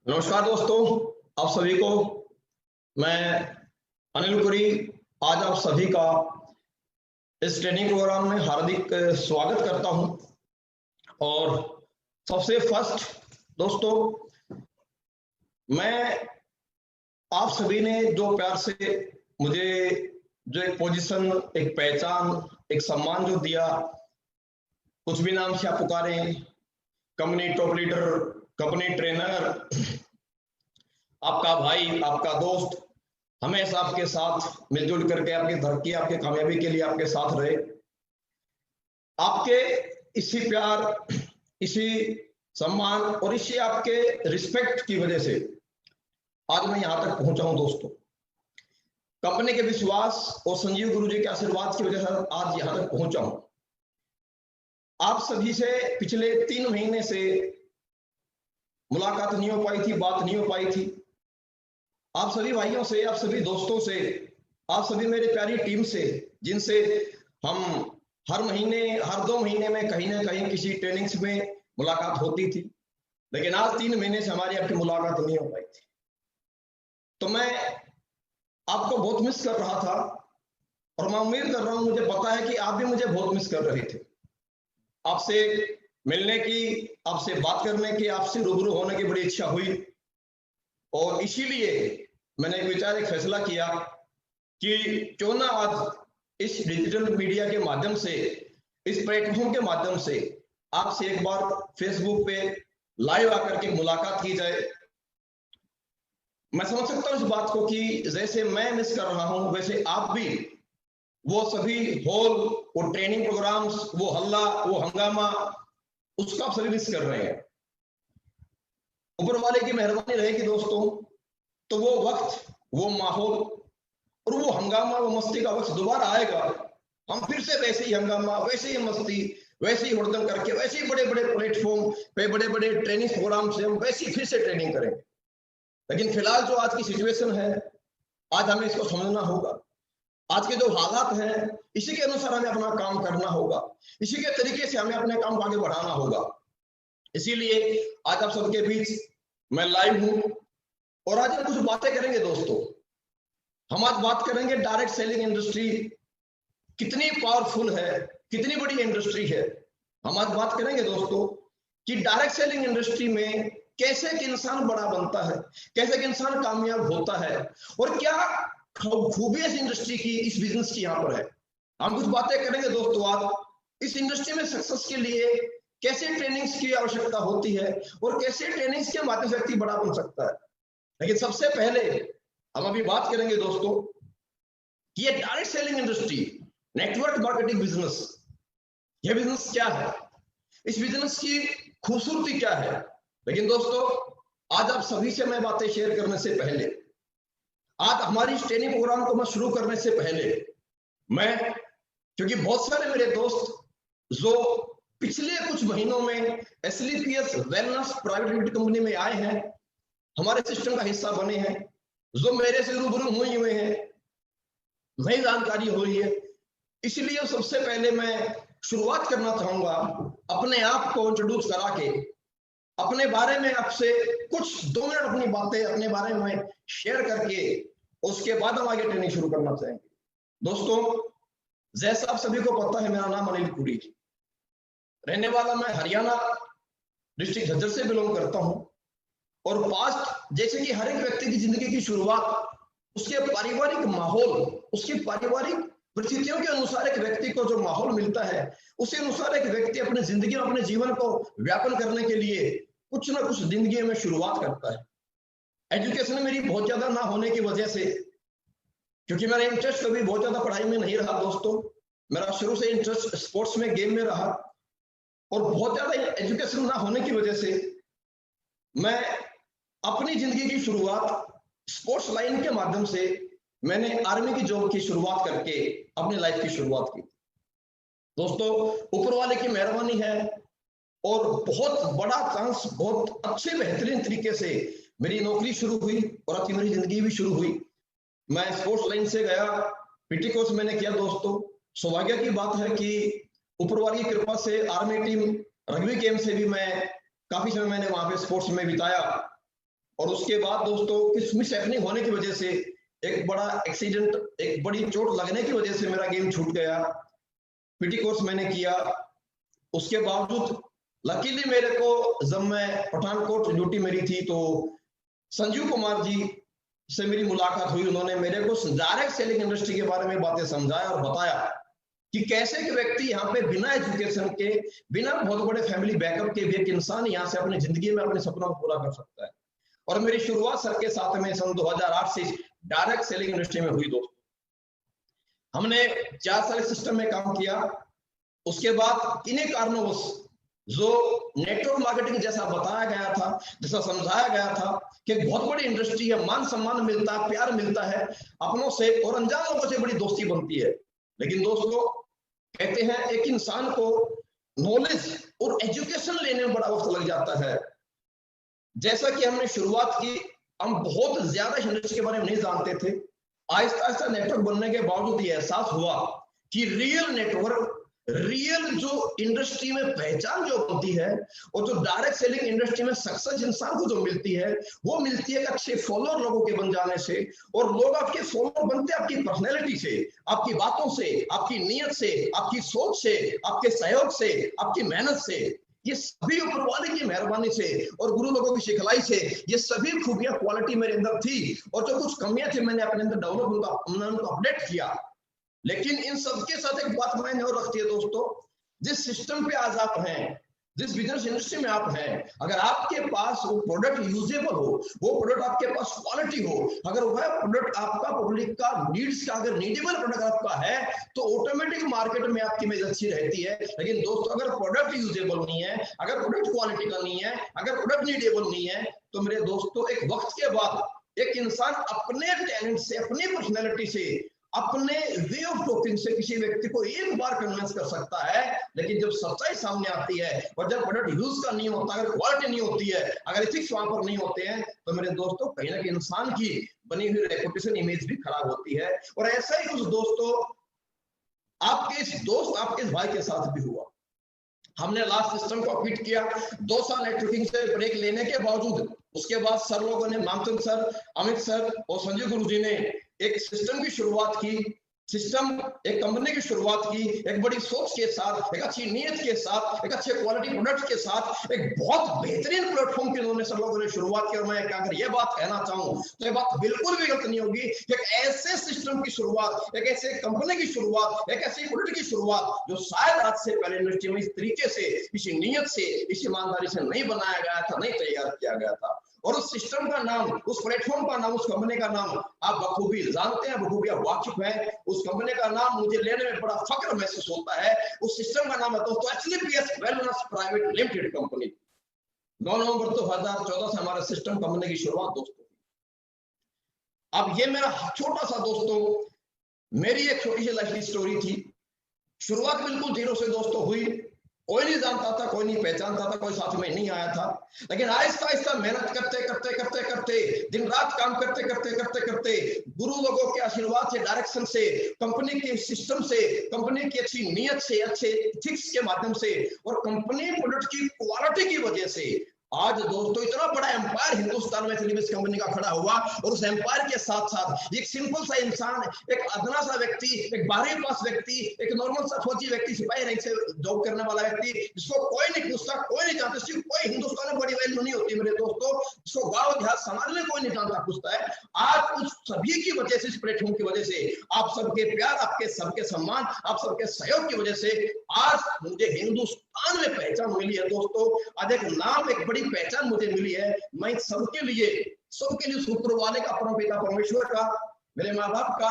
नमस्कार दोस्तों, आप सभी को मैं अनिल पुरी आज आप सभी का इस ट्रेनिंग प्रोग्राम में हार्दिक स्वागत करता हूं। और सबसे फर्स्ट दोस्तों, मैं आप सभी ने जो प्यार से मुझे जो एक पोजीशन, एक पहचान, एक सम्मान जो दिया, कुछ भी नाम से आप पुकारें, company top leader, company trainer, आपका भाई, आपका दोस्त, हमेशा आपके साथ मिलजुल करके आपकी तरक्की, आपकी कामयाबी के लिए आपके साथ रहे। आपके इसी प्यार, इसी सम्मान और इसी आपके रिस्पेक्ट की वजह से आज मैं यहां तक पहुंचा हूं दोस्तों। कंपनी के विश्वास और संजीव गुरु जी के आशीर्वाद की वजह से आज यहां तक पहुंचा हूं। आप सभी से पिछले 3 महीने से मुलाकात नहीं हो पाई थी, बात नहीं हो पाई थी। आप सभी भाइयों से, आप सभी दोस्तों से, आप सभी मेरे प्यारी टीम से, जिनसे हम हर महीने, हर 2 महीने में कहीं ना कहीं किसी ट्रेनिंग्स में मुलाकात होती थी, लेकिन आज 3 महीने से हमारी आपकी मुलाकात नहीं हो पाई थी। तो मैं आपको बहुत मिस कर रहा था और मैं उम्मीद कर रहा हूं, मुझे पता है कि आप भी मुझे बहुत मिस कर रहे थे। आपसे मिलने की, आपसे बात करने की, आपसे रूबरू होने की बड़ी इच्छा हुई और इसीलिए मैंने एक विचार, एक फैसला किया कि क्यों ना आज इस डिजिटल मीडिया के माध्यम से, इस प्लेटफॉर्म के माध्यम से आपसे एक बार फेसबुक पे लाइव आकर के मुलाकात की जाए। मैं समझ सकता हूं इस बात को कि जैसे मैं मिस कर रहा हूं, वैसे आप भी वो सभी हॉल, वो ट्रेनिंग प्रोग्राम्स, वो हल्ला, वो हंगामा, उसका आप सभी मिस कर रहे हैं। ऊपर वाले की मेहरबानी रहेगी दोस्तों, तो वो वक्त, वो माहौल और वो हंगामा, वो मस्ती का वक्त दोबारा आएगा। हम फिर से वैसे ही हंगामा, वैसे ही मस्ती, वैसे ही हुड़दंग करके, वैसे ही बड़े बड़े प्लेटफॉर्म पे, बड़े बड़े ट्रेनिंग प्रोग्राम से हम वैसे ही फिर से ट्रेनिंग करेंगे। लेकिन फिलहाल जो आज की सिचुएशन है, आज हमें इसको समझना होगा। आज के जो हालात हैं, इसी के अनुसार हमें अपना काम करना होगा, इसी के तरीके से हमें अपने काम को आगे बढ़ाना होगा। इसीलिए आज आप सबके बीच मैं लाइव हूं और आज हम कुछ बातें करेंगे दोस्तों। हम आज बात करेंगे डायरेक्ट सेलिंग इंडस्ट्री कितनी पावरफुल है, कितनी बड़ी इंडस्ट्री है। हम आज बात करेंगे दोस्तों कि डायरेक्ट सेलिंग इंडस्ट्री में कैसे एक इंसान बड़ा बनता है, कैसे एक इंसान कामयाब होता है और क्या खूबी इस इंडस्ट्री की, इस बिजनेस की यहाँ पर है। हम कुछ बातें करेंगे दोस्तों आज इस इंडस्ट्री में सक्सेस के लिए कैसे ट्रेनिंग्स की आवश्यकता होती है और कैसे ट्रेनिंग्स के माध्यम से व्यक्ति बड़ा बन सकता है। लेकिन सबसे पहले हम अभी बात करेंगे दोस्तों कि ये direct selling industry, network marketing business, ये बिजनेस क्या है, इस बिजनेस की खूबसूरती क्या है। लेकिन दोस्तों आज आप सभी से मैं बातें शेयर करने से पहले, आज हमारी ट्रेनिंग प्रोग्राम को मैं शुरू करने से पहले, मैं, क्योंकि बहुत सारे मेरे दोस्त जो पिछले कुछ महीनों में एसलीपीएस वेलनेस प्राइवेट लिमिटेड कंपनी में आए हैं, हमारे सिस्टम का हिस्सा बने हैं, जो मेरे से रूबरू हुए हैं, नई जानकारी हो रही है, इसलिए सबसे पहले मैं शुरुआत करना चाहूंगा अपने आप को इंट्रोड्यूस करा के, अपने बारे में आपसे कुछ 2 मिनट अपनी बातें अपने बारे में शेयर करके उसके बाद हम आगे ट्रेनिंग शुरू करना चाहेंगे। दोस्तों जैसा आप सभी को पता है, मेरा नाम अनिल पुरी, रहने वाला मैं हरियाणा डिस्ट्रिक्ट झज्जर से बिलोंग करता हूं। और पास्ट, जैसे कि हर एक व्यक्ति की जिंदगी की शुरुआत उसके पारिवारिक माहौल, उसकी पारिवारिक परिस्थितियों के अनुसार एक व्यक्ति को जो माहौल मिलता है, उसी अनुसार एक व्यक्ति अपनी जिंदगी में, अपने जीवन को व्यापन करने के लिए कुछ ना कुछ जिंदगी में शुरुआत करता है। एजुकेशन मेरी बहुत ज्यादा ना होने की वजह से, क्योंकि मेरा इंटरेस्ट कभी बहुत ज्यादा पढ़ाई में नहीं रहा दोस्तों, मेरा शुरू से इंटरेस्ट स्पोर्ट्स में, गेम में रहा, और बहुत ज्यादा एजुकेशन ना होने की वजह से मैं अपनी जिंदगी की शुरुआत स्पोर्ट्स लाइन के माध्यम से, मैंने आर्मी की जॉब की शुरुआत करके अपनी लाइफ की शुरुआत की। दोस्तों ऊपर वाले की मेहरबानी है और बहुत बड़ा चांस, बहुत अच्छे बेहतरीन तरीके से मेरी नौकरी शुरू हुई और आपकी मेरी जिंदगी भी शुरू हुई। मैं स्पोर्ट्स लाइन से गया, पीटी कोर्स मैंने किया दोस्तों। सौभाग्य की बात है कि ऊपर वाली की कृपा से आर्मी टीम रग्बी गेम से भी मैं काफी समय मैंने वहां पे स्पोर्ट्स में बिताया। और उसके बाद दोस्तों कुछ मिस हैपनिंग होने की वजह से, एक बड़ा एक्सीडेंट, एक बड़ी चोट लगने की वजह से मेरा गेम छूट गया। पीटी कोर्स मैंने किया, उसके बावजूद लकीली मेरे को, जब मैं पठानकोट ड्यूटी मेरी थी, तो संजीव कुमार जी से मेरी मुलाकात हुई। उन्होंने मेरे को डायरेक्ट सेलिंग इंडस्ट्री के बारे में बातें समझाया और बताया कि कैसे एक व्यक्ति यहाँ पे बिना एजुकेशन के, बिना बहुत बड़े फैमिली बैकअप के भी एक इंसान यहाँ से अपनी जिंदगी में अपने सपनों को पूरा कर सकता है। और मेरी शुरुआत सर के साथ में सन 2008 से डायरेक्ट सेलिंग इंडस्ट्री में हुई दोस्तों। हमने 4 साल सिस्टम में काम किया। उसके बाद इन्हीं कारणों जो नेटवर्क मार्केटिंग जैसा बताया गया था, जैसा समझाया गया था कि बहुत बड़ी इंडस्ट्री है, मान सम्मान मिलता है, प्यार मिलता है अपनों से, और अनजान लोगों से बड़ी दोस्ती बनती है। लेकिन दोस्तों कहते हैं एक इंसान को नॉलेज और एजुकेशन लेने में बड़ा वक्त लग जाता है। जैसा कि हमने शुरुआत की, हम बहुत ज्यादा इंडस्ट्री के बारे में नहीं जानते थे। आहिस्ता आहिस्ता नेटवर्क बनने के बावजूद ये एहसास हुआ कि रियल नेटवर्क, रियल जो इंडस्ट्री में पहचान जो बनती है, और जो डायरेक्ट सेलिंग इंडस्ट्री में सक्सेस इंसान को जो मिलती है, वो मिलती है अच्छे फॉलोअर लोगों के बन जाने से। और लोग आपके फॉलोअर बनते हैं आपकी पर्सनैलिटी से, आपकी बातों से, आपकी नीयत से, आपकी सोच से, आपके सहयोग से, आपकी मेहनत से। ये सभी ऊपर वाले की मेहरबानी से और गुरु लोगों की सिखलाई से ये सभी खूबियां, क्वालिटी मेरे अंदर थी। और जो कुछ कमियां थी मैंने अपने अंदर डेवलप, उनको अपडेट किया। लेकिन इन सबके साथ एक बात मैंने और रखती है दोस्तों, जिस सिस्टम पे आज आप हैं, जिस बिजनेस इंडस्ट्री में आप हैं, अगर आपके पास वो प्रोडक्ट यूजेबल हो, वो प्रोडक्ट आपके पास क्वालिटी हो, अगर वह प्रोडक्ट आपका पब्लिक का नीड्स का, अगर नीडेबल प्रोडक्ट आपका है, तो ऑटोमेटिक मार्केट में आपकी इमेज अच्छी रहती है। लेकिन दोस्तों अगर प्रोडक्ट यूजेबल नहीं है, अगर प्रोडक्ट क्वालिटी का नहीं है, अगर प्रोडक्ट नीडेबल नहीं है, तो मेरे दोस्तों एक वक्त के बाद एक इंसान अपने टैलेंट से, अपनी पर्सनैलिटी से, अपने वे ऑफ टॉकिंग से किसी व्यक्ति को एक बार कन्विंस कर सकता है। लेकिन जब सच्चाई सामने आती है और जब प्रोडक्ट यूज का नहीं होता, अगर क्वालिटी नहीं होती है, अगर एथिक्स वहां पर नहीं होते हैं, तो मेरे दोस्तों कहीं ना कहीं इंसान की बनी हुई रेपुटेशन, इमेज भी खराब होती है। और ऐसा ही कुछ दोस्तों आपके इस दोस्त, आपके इस भाई के साथ भी हुआ। हमने लास्ट सिस्टम को क्विट किया 2 साल नेटवर्किंग से ब्रेक लेने के बावजूद। उसके बाद सर लोगों ने, मामचंद सर, अमित सर और संजय गुरु जी ने एक सिस्टम की शुरुआत की, सिस्टम एक कंपनी की शुरुआत की, एक बड़ी सोच के साथ, एक अच्छी नीयत के साथ, एक अच्छे क्वालिटी प्रोडक्ट के साथ, एक बहुत बेहतरीन प्लेटफॉर्म के उन्होंने सब लोगों ने शुरुआत की। और मैं अगर ये बात कहना चाहूं तो ये बात बिल्कुल भी गलत नहीं होगी कि एक ऐसे सिस्टम की शुरुआत, एक ऐसे कंपनी की शुरुआत, एक ऐसी प्रोडक्ट की शुरुआत जो शायद आज से पहले इंडस्ट्री में इस तरीके से, इसी नीयत से, इस ईमानदारी से नहीं बनाया गया था, नहीं तैयार किया गया था। और उस सिस्टम का नाम, उस प्लेटफॉर्म का नाम, उस कंपनी का नाम आप बखूबी जानते हैं, बखूबी वाकिफ हैं। उस कंपनी का नाम मुझे लेने में बड़ा फक्र महसूस होता है। उस सिस्टम का नाम है दोस्तों एचलीपीएस वेलनेस प्राइवेट लिमिटेड कंपनी। 9 नवंबर 2014 से हमारा सिस्टम कंपनी की शुरुआत दोस्तों। अब ये मेरा छोटा सा दोस्तों, मेरी एक छोटी सी लाइफ की स्टोरी थी। शुरुआत बिल्कुल जीरो से दोस्तों हुई। कोई नहीं जानता था, कोई नहीं पहचानता था, कोई साथ में नहीं आया था। लेकिन आहिस्ता आहिस्ता मेहनत करते करते करते करते, दिन रात काम करते करते करते करते, गुरु लोगों के आशीर्वाद से, डायरेक्शन से, कंपनी के सिस्टम से, कंपनी की अच्छी नीयत से, अच्छे एथिक्स के माध्यम से और कंपनी प्रोडक्ट की क्वालिटी की वजह से आज दोस्तों इतना बड़ा एम्पायर हिंदुस्तान में एचलीपीएस कंपनी का खड़ा हुआ। और उस एम्पायर के साथ साथ एक सिंपल सा इंसान, एक अदना सा व्यक्ति, एक 12वीं पास व्यक्ति, एक नॉर्मल सा फौजी व्यक्ति, सिपाही रैंक से जॉब करने वाला व्यक्ति, जिसको कोई नहीं पूछता, कोई नहीं जानता, सिर्फ कोई हिंदुस्तान में बड़ी वैल्यू नहीं होती मेरे दोस्तों, जिसको गाँव देहात समाज में कोई नहीं जानता पूछता है। आज उस सभी की वजह से, इस प्लेटफॉर्म की वजह से, आप सबके प्यार, आपके सबके सम्मान, आप सबके सहयोग की वजह से आज मुझे हिंदुस्तान में पहचान मिली है दोस्तों। आज एक नाम, एक बड़ी पहचान मुझे मिली है। मैं सबके लिए ऊपर वाले का, परमपिता परमेश्वर का, मेरे माँ बाप का,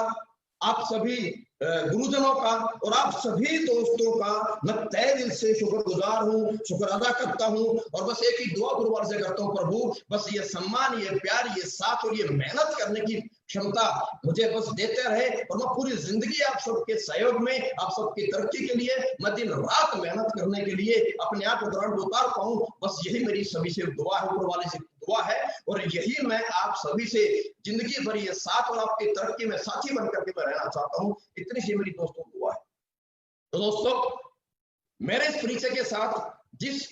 आप सभी गुरुजनों का और आप सभी दोस्तों का मैं तहे दिल से शुक्रगुजार हूँ, शुक्र अदा करता हूँ। और बस एक ही दुआ गुरुवार से करता हूँ, प्रभु बस ये सम्मान, ये प्यार, ये साथ और ये मेहनत करने की क्षमता मुझे बस देते रहे। और मैं पूरी जिंदगी आप सबके सहयोग में, आप सबकी तरक्की के लिए मैं दिन रात मेहनत करने के लिए अपने आप को ग्राउंड उतार पाऊं। बस यही मेरी सभी से दुआ है, ऊपर वाले से दुआ है। और यही मैं आप सभी से जिंदगी भर ये साथ और आपकी तरक्की में साथी बनकर के मैं रहना चाहता हूँ। इतनी सी मेरी दोस्तों दुआ है। तो दोस्तों मेरे इस परिचय के साथ जिस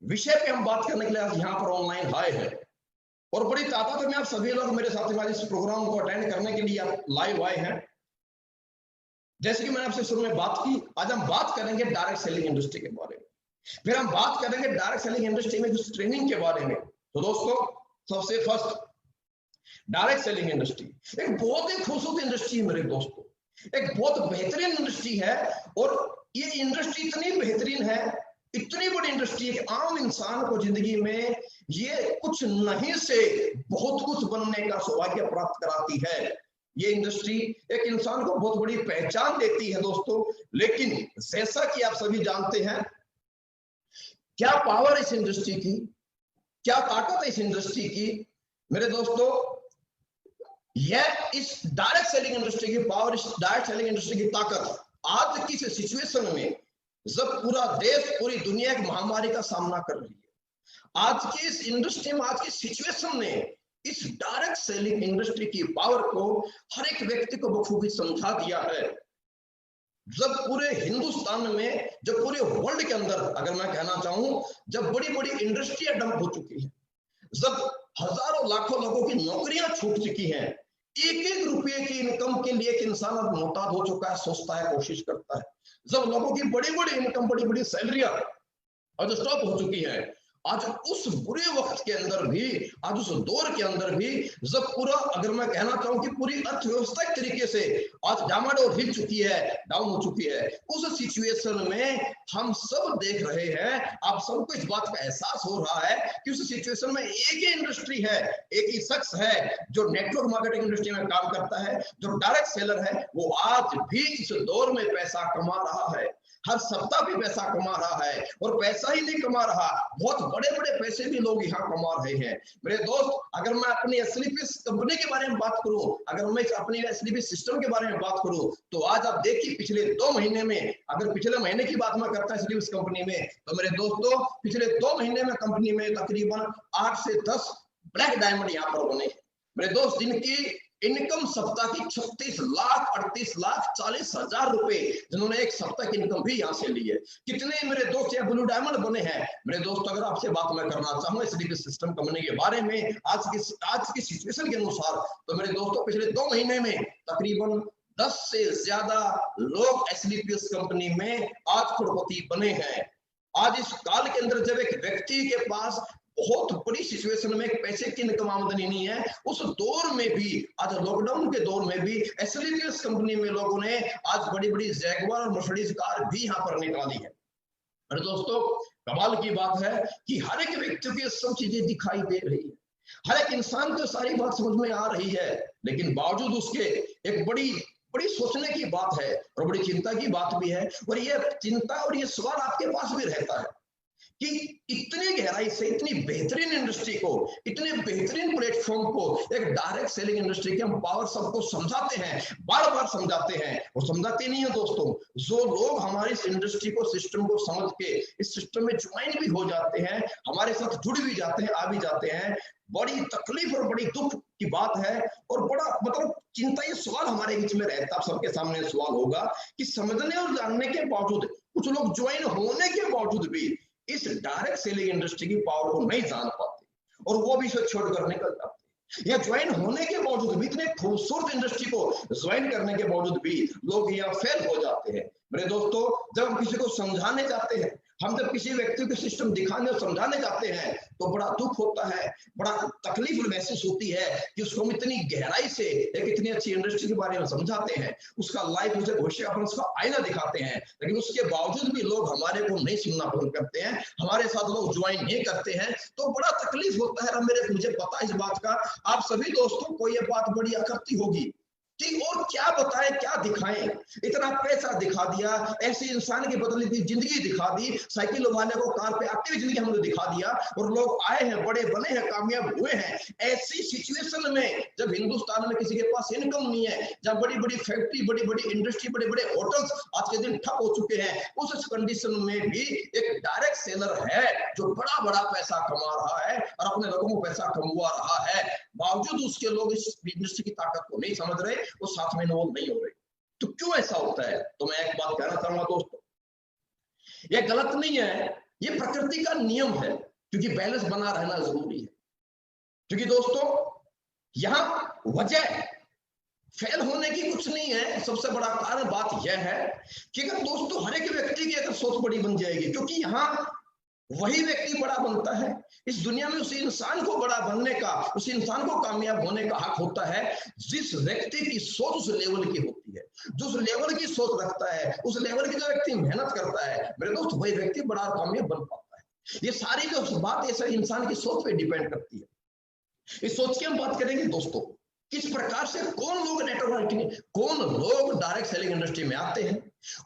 विषय पे हम बात करने के लिए आज यहाँ पर ऑनलाइन आए हैं, और बड़ी तादाद में आप सभी लोग मेरे साथ में आज इस प्रोग्राम को अटेंड करने के लिए आप लाइव आए हैं। जैसे कि मैंने आपसे शुरू में बात की, आज हम बात करेंगे डायरेक्ट सेलिंग इंडस्ट्री के बारे में, फिर हम बात करेंगे डायरेक्ट सेलिंग इंडस्ट्री में कुछ ट्रेनिंग के बारे में। तो दोस्तों, सबसे फर्स्ट डायरेक्ट सेलिंग इंडस्ट्री एक बहुत ही खूबसूरत इंडस्ट्री है मेरे दोस्तों, एक बहुत बेहतरीन इंडस्ट्री है। और ये इंडस्ट्री इतनी बेहतरीन है, इतनी बड़ी इंडस्ट्री है कि आम इंसान को जिंदगी में ये कुछ नहीं से बहुत कुछ बनने का सौभाग्य प्राप्त कराती है। ये इंडस्ट्री एक इंसान को बहुत बड़ी पहचान देती है दोस्तों। लेकिन जैसा कि आप सभी जानते हैं, क्या पावर इस इंडस्ट्री की, क्या ताकत है इस इंडस्ट्री की मेरे दोस्तों, यह इस डायरेक्ट सेलिंग इंडस्ट्री की पावर, इस डायरेक्ट सेलिंग इंडस्ट्री की ताकत आज की सिचुएशन में, जब पूरा देश पूरी दुनिया एक महामारी का सामना कर रही है, आज की इस इंडस्ट्री में, आज की सिचुएशन ने इस डायरेक्ट सेलिंग इंडस्ट्री की पावर को हर एक व्यक्ति को बखूबी समझा दिया है। जब पूरे हिंदुस्तान में, जब पूरे वर्ल्ड के अंदर अगर मैं कहना चाहूं, जब बड़ी बड़ी इंडस्ट्रियां डंप हो चुकी है, जब हजारों लाखों लोगों की नौकरियां छूट चुकी हैं, एक एक रुपये की इनकम के लिए एक इंसान अब मोहताज हो चुका है, सोचता है, कोशिश करता है। जब लोगों की बड़ी बड़ी इनकम, बड़ी बड़ी सैलरियां आज स्टॉप हो चुकी है, आज उस बुरे वक्त के अंदर भी, आज उस दौर के अंदर भी, जब पूरा अगर मैं कहना चाहूं कि पूरी अर्थव्यवस्था एक तरीके से आज डामाडोल हिल चुकी है, डाउन हो चुकी है, उस सिचुएशन में हम सब देख रहे हैं, आप सबको इस बात का एहसास हो रहा है कि उस सिचुएशन में एक ही इंडस्ट्री है, एक ही शख्स है जो नेटवर्क मार्केटिंग इंडस्ट्री में काम करता है, जो डायरेक्ट सेलर है, वो आज भी इस दौर में पैसा कमा रहा है, हर सप्ताह भी पैसा कमा रहा है। और पैसा ही नहीं कमा रहा, बहुत बड़े बड़े पैसे भी लोग यहाँ कमा रहे हैं मेरे दोस्त। अगर मैं अपनी एसलीपी कंपनी के बारे में बात करूं, अगर मैं अपनी एसलीपी सिस्टम के बारे में बात करूं, तो आज आप देखिए पिछले 2 महीने में, अगर पिछले महीने की बात मैं करता एसलीपी कंपनी में, तो मेरे दोस्तों पिछले 2 महीने में कंपनी में तकरीबन 8 से 10 ब्लैक डायमंड यहाँ पर बने मेरे दोस्त, जिनकी इनकम सप्ताह की 36 लाख 38 लाख 40 हजार रुपए, जिन्होंने एक सप्ताह की इनकम भी यहाँ से ली है। कितने मेरे दोस्त यहाँ ब्लू डायमंड बने हैं मेरे दोस्त। अगर आपसे बात मैं करना चाहूँ एसलीपी सिस्टम कंपनी के बारे में आज की सिचुएशन के अनुसार, तो मेरे दोस्तों पिछले 2 महीने में तकरीबन 10 से ज्यादा लोग एसलीपीएस कंपनी में आज करोड़पति बने हैं। आज इस काल के अंदर जब एक व्यक्ति के पास बहुत बड़ी सिचुएशन में एक पैसे की इनकम आमदनी नहीं है, उस दौर में भी, आज लॉकडाउन के दौर में भी एसलीपीएस कंपनी में लोगों ने आज बड़ी बड़ी जैगुआर और मर्सिडीज कार भी यहाँ पर निकाली है। मेरे दोस्तों, कमाल की बात है कि हर एक व्यक्ति को ये सब चीजें दिखाई दे रही है, हर एक इंसान को सारी बात समझ में आ रही है, लेकिन बावजूद उसके एक बड़ी बड़ी सोचने की बात है और बड़ी चिंता की बात भी है। और ये चिंता और ये सवाल आपके पास भी रहता है कि इतनी गहराई से इतनी बेहतरीन इंडस्ट्री को, इतने बेहतरीन प्लेटफॉर्म को, एक डायरेक्ट सेलिंग इंडस्ट्री के हम पावर सबको समझाते हैं, बार बार समझाते हैं, और समझाते नहीं है दोस्तों। जो लोग हमारी इस इंडस्ट्री को, सिस्टम को समझ के इस सिस्टम में ज्वाइन भी हो जाते हैं, हमारे साथ जुड़ भी जाते हैं, आ भी जाते हैं, बड़ी तकलीफ और बड़ी दुख की बात है। और बड़ा मतलब चिंता, ये सवाल हमारे बीच में रहता है, सबके सामने सवाल होगा कि समझने और जानने के बावजूद, कुछ लोग ज्वाइन होने के बावजूद भी इस डायरेक्ट सेलिंग इंडस्ट्री की पावर को नहीं जान पाते, और वो भी इसे छोड़कर निकल जाते। या ज्वाइन होने के बावजूद भी, इतने खूबसूरत इंडस्ट्री को ज्वाइन करने के बावजूद भी लोग यहाँ फेल हो जाते हैं मेरे दोस्तों। जब हम किसी को समझाने जाते हैं, हम जब किसी व्यक्ति को सिस्टम दिखाने और समझाने जाते हैं, तो बड़ा दुख होता है, बड़ा तकलीफ महसूस होती है कि उसको हम इतनी गहराई से एक इतनी अच्छी इंडस्ट्री के बारे में समझाते हैं, उसका लाइफ, उसे भविष्य अपन उसका आईना दिखाते हैं, लेकिन उसके बावजूद भी लोग हमारे को नहीं सुनना पसंद करते हैं, हमारे साथ लोग ज्वाइन नहीं करते हैं, तो बड़ा तकलीफ होता है। मुझे पता है इस बात का, आप सभी दोस्तों को ये बात बड़ी अखरती होगी कि और क्या बताएं, क्या दिखाएं, इतना पैसा दिखा दिया, ऐसे इंसान की बदली हुई जिंदगी दिखा दी, साइकिल वाले को कार पे आती हुई जिंदगी हमने दिखा दिया, और लोग आए हैं, बड़े बने हैं, कामयाब हुए हैं। ऐसी सिचुएशन में जब हिंदुस्तान में किसी के पास इनकम नहीं है, जब बड़ी बड़ी फैक्ट्री, बड़ी बड़ी इंडस्ट्री, बड़े बड़े होटल्स आज के दिन ठप हो चुके हैं, उस कंडीशन में भी एक डायरेक्ट सेलर है जो बड़ा बड़ा पैसा कमा रहा है और अपने लोगों को पैसा कमवा रहा है, बावजूद उसके लोग इस इंडस्ट्री की ताकत को नहीं समझ रहे, वो साथ में इन्वॉल्व नहीं हो रहे। तो क्यों ऐसा होता है? तो मैं एक बात कहना चाहूंगा दोस्तों, ये गलत नहीं है, ये प्रकृति का नियम है, क्योंकि बैलेंस बना रहना जरूरी है। क्योंकि दोस्तों यहां वजह फेल होने की कुछ नहीं है, सबसे बड़ा कारण बात यह है कि अगर दोस्तों हर एक व्यक्ति की अगर सोच बड़ी बन जाएगी, क्योंकि यहाँ वही व्यक्ति बड़ा बनता है इस दुनिया में, उसी इंसान को बड़ा बनने का, उस इंसान को कामयाब होने का हक होता है जिस व्यक्ति की सोच उस लेवल की होती है, जो उस लेवल की सोच रखता है, उस लेवल की जो व्यक्ति मेहनत करता है मेरे दोस्त, वही व्यक्ति बड़ा कामयाब बन पाता है। ये सारी जो बात ऐसा इंसान की सोच पे डिपेंड करती है। इस सोच की हम बात करेंगे दोस्तों, किस प्रकार से कौन लोग नेटवर्क मार्केटिंग, कौन लोग डायरेक्ट सेलिंग इंडस्ट्री में आते हैं,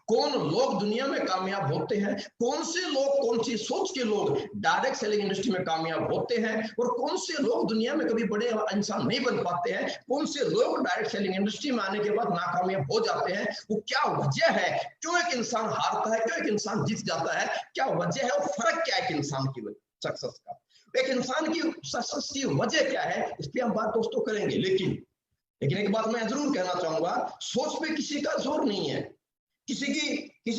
कौन लोग दुनिया में कामयाब होते हैं, कौन से लोग, कौन सी सोच के लोग डायरेक्ट सेलिंग इंडस्ट्री में कामयाब होते हैं, और कौन से लोग दुनिया में कभी बड़े इंसान नहीं बन पाते हैं, कौन से लोग डायरेक्ट सेलिंग इंडस्ट्री में आने के बाद नाकामयाब हो जाते हैं, वो क्या वजह है, क्यों एक इंसान हारता है, क्यों एक इंसान जीत जाता है, क्या वजह है और फर्क क्या है एक इंसान की सक्सेस का, एक इंसान की सक्सेस की वजह क्या है, इस पे हम बात दोस्तों करेंगे। लेकिन एक बात मैं जरूर कहना चाहूंगा, सोच पे किसी का जोर नहीं है, किसी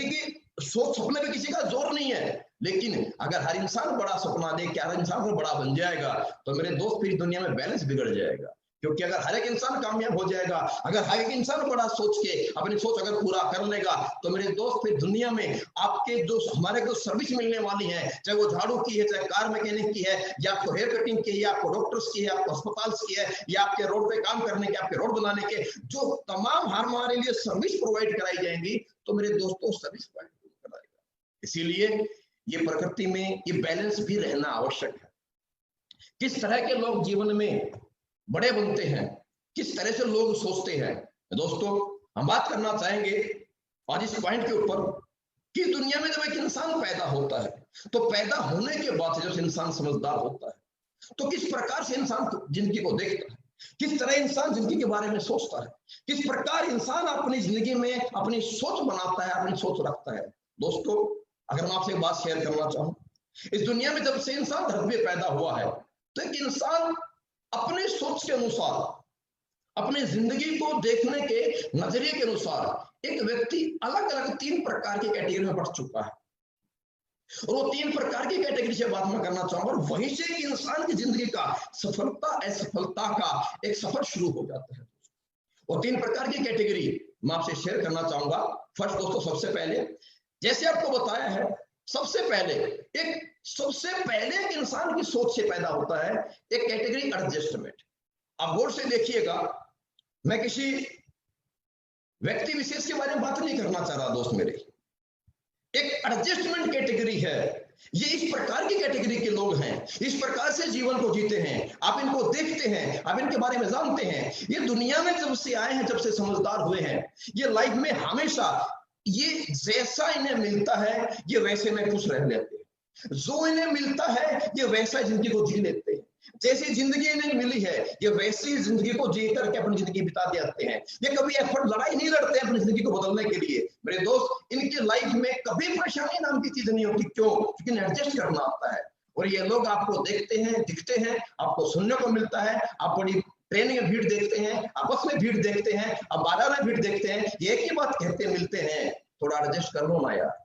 की सोच, सपने पे किसी का जोर नहीं है, लेकिन अगर हर इंसान बड़ा सपना दे, हर इंसान को बड़ा बन जाएगा, तो मेरे दोस्त फिर दुनिया में बैलेंस बिगड़ जाएगा। क्योंकि अगर हर एक इंसान कामयाब हो जाएगा, अगर हर एक इंसान बड़ा सोच के अपनी सोच अगर पूरा कर लेगा, तो मेरे दोस्त फिर दुनिया में आपके जो हमारे को सर्विस मिलने वाली है, चाहे वो झाड़ू की है, चाहे कार मैकेनिक की है, या आपको हेयर कटिंग की है, या आपको डॉक्टर्स की है, आपको अस्पताल की है, या आपके रोड पे काम करने के, आपके रोड बनाने के, जो तमाम हमारे लिए सर्विस प्रोवाइड कराई जाएंगी, तो मेरे दोस्तों सर्विस प्रोवाइड कराएगा। इसीलिए ये प्रकृति में ये बैलेंस भी रहना आवश्यक है। किस तरह के लोग जीवन में बड़े बनते हैं, किस तरह से लोग सोचते हैं, दोस्तों हम बात करना चाहेंगे आज इस पॉइंट के ऊपर कि दुनिया में जब एक इंसान पैदा होता है, तो पैदा होने के बाद से जब इंसान समझदार होता है, तो किस प्रकार से इंसान जिंदगी को देखता है, किस तरह इंसान जिंदगी के बारे में सोचता है, किस प्रकार इंसान अपनी जिंदगी में अपनी सोच बनाता है, अपनी सोच रखता है। दोस्तों अगर मैं आपसे बात शेयर करना चाहूं, इस दुनिया में जब से इंसान धरती पे पैदा हुआ है, तो एक इंसान अपने सोच के अनुसार, अपनी जिंदगी को देखने के नजरिए के अनुसार एक व्यक्ति अलग अलग 3 प्रकार की कैटेगरी में बढ़ चुका है, और वो 3 प्रकार की कैटेगरी से बात मैं करना चाहूंगा, और वहीं से एक इंसान की जिंदगी का सफलता असफलता का एक सफर शुरू हो जाता है। और 3 प्रकार की कैटेगरी मैं आपसे शेयर करना चाहूंगा। फर्स्ट दोस्तों, सबसे पहले जैसे आपको बताया है, सबसे पहले एक इंसान की सोच से पैदा होता है एक कैटेगरी एडजस्टमेंट। अब गौर से देखिएगा, मैं किसी व्यक्ति विशेष के बारे में बात नहीं करना चाह रहा दोस्त मेरे, एक एडजस्टमेंट कैटेगरी है। ये इस प्रकार की कैटेगरी के लोग हैं, इस प्रकार से जीवन को जीते हैं, आप इनको देखते हैं, आप इनके बारे में जानते हैं, ये दुनिया में जब से आए हैं, जब से समझदार हुए हैं, ये लाइफ में हमेशा ये जैसा इन्हें मिलता है ये वैसे में खुश रह लेते हैं, जो इन्हें मिलता है ये वैसा जिंदगी को जी लेते हैं, जैसी जिंदगी इन्हें मिली है ये वैसी जिंदगी को जी करके अपनी जिंदगी बिता देते हैं। ये कभी एफर्ट, लड़ाई नहीं लड़ते हैं अपनी जिंदगी को बदलने के लिए। मेरे दोस्त, इनकी लाइफ में कभी परेशानी नाम की चीज नहीं होती। क्यों? क्योंकि इन्हें एडजस्ट करना आता है। और ये लोग आपको देखते हैं, दिखते हैं, आपको सुनने को मिलता है, आप बड़ी ट्रेन में भीड़ देखते हैं, आपस में भीड़ देखते हैं, अब बाजार में भीड़ देखते हैं, ये एक ही बात कहते मिलते हैं, थोड़ा एडजस्ट कर लो ना यार।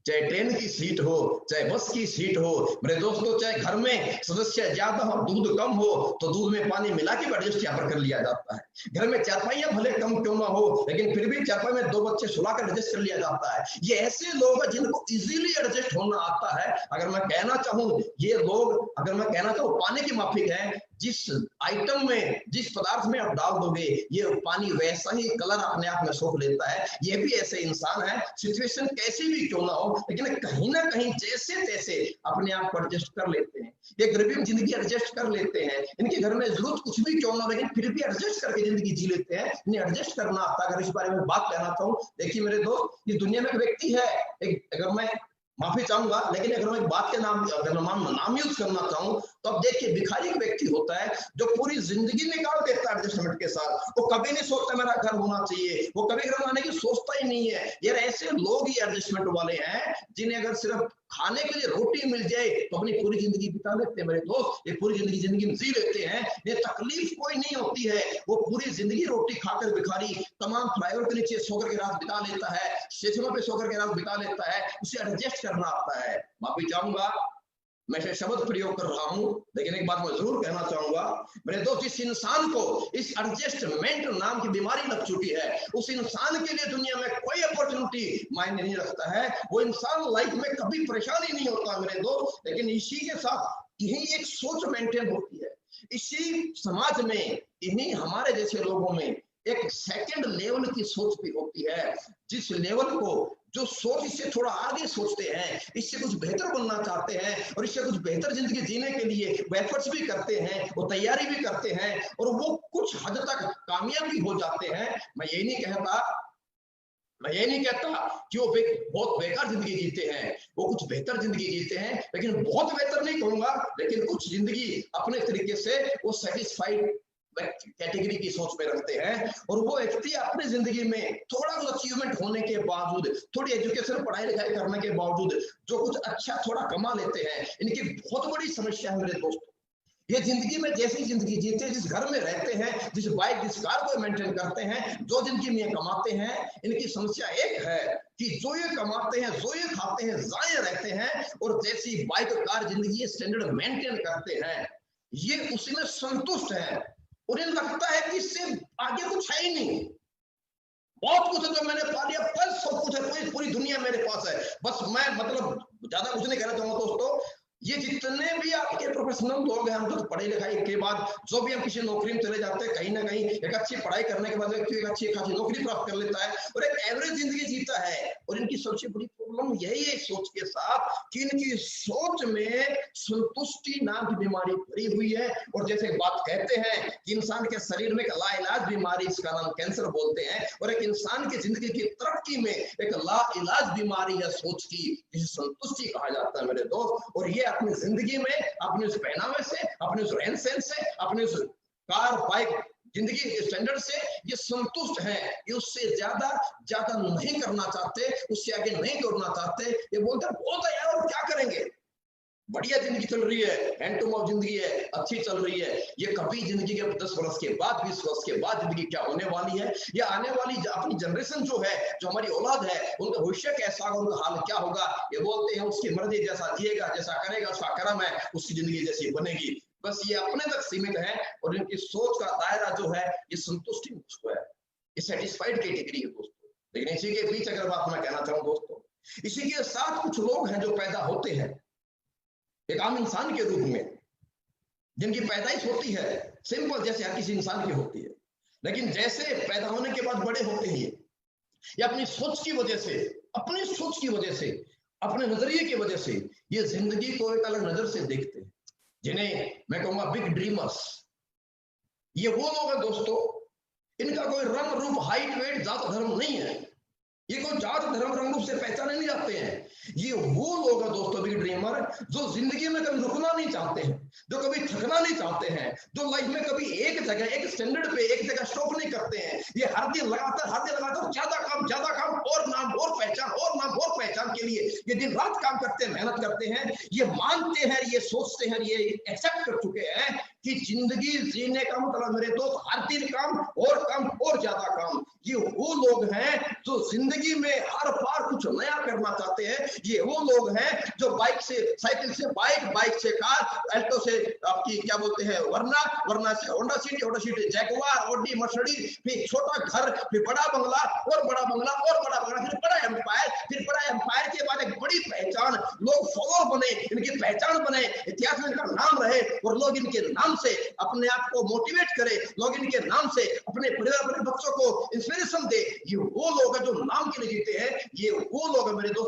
चाहे ट्रेन की सीट हो, चाहे बस की सीट हो, मेरे दोस्तों, चाहे घर में सदस्य ज्यादा हो, दूध कम हो, तो दूध में पानी मिला के एडजस्ट यहाँ पर कर लिया जाता है। घर में चारपाइयां भले कम क्यों ना हो, लेकिन फिर भी चारपाई में 2 बच्चे सुलाकर एडजस्ट कर लिया जाता है। ये ऐसे लोग हैं जिनको इजीली एडजस्ट होना आता है। अगर मैं कहना चाहूँ, ये लोग, अगर मैं कहना चाहूँ, पानी की माफिक है। जिस आइटम में, जिस पदार्थ में आप डाल दोगे, ये पानी वैसा ही कलर अपने आप में सोख लेता है। ये भी ऐसे इंसान है, सिचुएशन कैसी भी क्यों ना हो, लेकिन कहीं ना कहीं जैसे तैसे अपने आप को एडजस्ट कर लेते हैं। ये गरीबी में जिंदगी एडजस्ट कर लेते हैं, इनके घर में जरूरत कुछ भी क्यों ना हो, लेकिन फिर भी एडजस्ट करके जिंदगी जी लेते हैं। इन्हें एडजस्ट करना आता है। अगर इस बारे में बात कहना चाहूँ, देखिए मेरे दोस्त, इस दुनिया में एक व्यक्ति है, अगर मैं माफी चाहूंगा, लेकिन अगर मैं बात के नाम यूज करना चाहूँ, तो अब देखिए, भिखारी एक व्यक्ति होता है जो पूरी जिंदगी निकाल देता है एडजस्टमेंट के साथ। वो कभी नहीं सोचता मेरा घर होना चाहिए, वो कभी घर बनाने की सोचता ही नहीं है। यार ऐसे लोग ही एडजस्टमेंट वाले हैं, जिन्हें अगर सिर्फ खाने के लिए रोटी मिल जाए तो अपनी पूरी जिंदगी बिता लेते हैं। मेरे दोस्त, ये पूरी जिंदगी जी लेते हैं, ये तकलीफ कोई नहीं होती है। वो पूरी जिंदगी रोटी खाकर भिखारी तमाम फ्लाईओवर के नीचे सोकर के रात बिता लेता है, स्टेशनों पे सोकर के रात बिता लेता है, उसे एडजस्ट करना आता है। माफी चाहूंगा, मैं से शब्द प्रयोग कर रहा हूं, लेकिन एक बात मैं जरूर कहना चाहूंगा मेरे दोस्त, जिस इंसान को इस एडजस्टमेंट नाम की बीमारी लग चुकी है, उस इंसान के लिए दुनिया में कोई अपॉर्चुनिटी मायने नहीं रखता है। वो इंसान लाइफ में कभी परेशानी नहीं होता मेरे दोस्त, लेकिन इसी के साथ यही एक सोच मेंटेन होती है। इसी समाज में, इन्हीं हमारे जैसे लोगों में एक सेकंड लेवल की सोच भी होती है, जिस लेवल को, जो सोच इससे थोड़ा आगे सोचते हैं, इससे कुछ बेहतर बनना चाहते हैं और इससे कुछ बेहतर जिंदगी जीने के लिए वो एफर्ट्स भी करते हैं, वो तैयारी भी करते हैं और वो कुछ हद तक कामयाब भी हो जाते हैं। मैं ये नहीं कहता कि वो बहुत बेकार जिंदगी जीते हैं, वो कुछ बेहतर जिंदगी जीते हैं, लेकिन बहुत बेहतर नहीं कहूंगा, लेकिन कुछ जिंदगी अपने तरीके से वो सेटिस्फाइड कैटेगरी की सोच में रखते हैं। और वो व्यक्ति अपनी जिंदगी में थोड़ा कुछ अचीवमेंट होने के बावजूद, थोड़ी एजुकेशन पढ़ाई लिखाई करने के बावजूद जो कुछ अच्छा थोड़ा कमा लेते हैं, इनकी बहुत बड़ी समस्या है मेरे दोस्तों। ये जिंदगी में जैसी जिंदगी जीते हैं, जिस घर में रहते हैं, जिस बाइक जिस कार को मेंटेन करते हैं, जो जिंदगी में कमाते हैं, इनकी समस्या एक है कि जो ये कमाते हैं, जो ये खाते हैं, जाए रहते हैं, और जैसी बाइक कार जिंदगी स्टैंडर्ड मेंटेन करते हैं, ये उसी में संतुष्ट है। उन्हें लगता है कि इससे आगे कुछ है ही नहीं, बहुत कुछ है जो मैंने पा लिया, बस सब कुछ है, पूरी दुनिया मेरे पास है, बस मैं मतलब ज्यादा कुछ नहीं कहना चाहूंगा दोस्तों। ये जितने भी आपके प्रोफेशनल लोग हैं, हम तो पढ़ाई लिखाई के बाद जो भी हम किसी नौकरी में चले जाते हैं, कहीं ना कहीं एक अच्छी पढ़ाई करने के बाद व्यक्ति एक अच्छी खासी नौकरी प्राप्त कर लेता है और एक एवरेज जिंदगी जीता है। और इनकी सबसे बड़ी प्रॉब्लम यही है सोच के साथ कि इनकी सोच में संतुष्टि नाम की बीमारी भरी हुई है। और जैसे बात कहते हैं कि इंसान के शरीर में एक लाइलाज बीमारी, इसका नाम कैंसर बोलते हैं, और एक इंसान की जिंदगी की तरक्की में एक लाइलाज बीमारी है सोच की, जिसे संतुष्टि कहा जाता है मेरे दोस्त। और ये अपनी जिंदगी में, अपने उस पहनावे से, अपने उस रहन सहन से, अपने उस कार बाइक जिंदगी के स्टैंडर्ड से ये संतुष्ट है, ये उससे ज्यादा नहीं करना चाहते, उससे आगे नहीं दौड़ना चाहते। ये बोलते हैं बहुत है यार, और क्या करेंगे, बढ़िया जिंदगी चल रही है, हैंड टू माउथ जिंदगी है, अच्छी चल रही है। ये कभी जिंदगी के 10 वर्ष के बाद, 20 वर्ष के बाद जिंदगी क्या होने वाली है, ये आने वाली अपनी जनरेशन जो है, जो हमारी औलाद है, उनका भविष्य कैसा होगा, उनका हाल क्या होगा, ये बोलते हैं उसकी मर्जी, जैसा जिएगा, जैसा करेगा, उसका कर्म है, उसकी जिंदगी जैसी बनेगी। बस ये अपने तक सीमित है और इनकी सोच का दायरा जो है ये संतुष्टि मुझको है, ये सेटिस्फाइड कैटेगरी है दोस्तों। लेकिन इसी के बीच अगर बात मैं कहना चाहूँ दोस्तों, इसी के साथ कुछ लोग हैं जो पैदा होते हैं एक आम इंसान के रूप में, जिनकी पैदाइश होती है सिंपल जैसे हर किसी इंसान की होती है, लेकिन जैसे पैदा होने के बाद बड़े होते हैं, या अपनी सोच की वजह से, अपनी सोच की वजह से, अपने नजरिए की वजह से ये जिंदगी को एक अलग नजर से देखते हैं, जिन्हें मैं कहूंगा बिग ड्रीमर्स। ये वो लोग हैं दोस्तों, इनका कोई रंग रूप, हाइट, वेट, जात धर्म नहीं है, ये कोई जात धर्म रंग रूप से पहचाने नहीं जाते हैं। ये वो लोग हैं दोस्तों बिग ड्रीमर, जो जिंदगी में कभी रुकना नहीं चाहते हैं, जो कभी थकना नहीं चाहते हैं, जो लाइफ में कभी एक जगह, एक स्टैंडर्ड पे, एक जगह स्टॉप नहीं करते हैं। ये हर दिन लगातार ज्यादा काम और नाम और पहचान, और नाम और पहचान के लिए ये दिन रात काम करते हैं, मेहनत करते हैं। ये मानते हैं, ये सोचते हैं, ये एक्सेप्ट कर चुके हैं कि जिंदगी जीने का मतलब मेरे दोस्त हर दिन काम और ज्यादा काम। ये वो लोग हैं जो जिंदगी में हर बार कुछ नया करना चाहते हैं। ये वो लोग हैं जो बाइक से साइकिल से बाइक, बाइक से कार, अल्टो से आपकी क्या बोलते हैं वरना से Honda city, Jaguar, Audi, Mercedes, फिर छोटा घर, फिर बड़ा बंगला और बड़ा बंगला और बड़ा बंगला, फिर बड़ा एम्पायर, फिर बड़ा एम्पायर के बाद एक बड़ी पहचान, लोग फॉलोअर बने, इनकी पहचान बने, इतिहास में इनका नाम रहे और लोग इनके नाम से अपने आप को मोटिवेट करे, लोग इनके नाम से अपने परिवार, अपने बच्चों को इंस्पिरेशन दे। ये वो लोग हैं जो नाम के लिए जीते हैं। ये वो लोग हैं मेरे दोस्त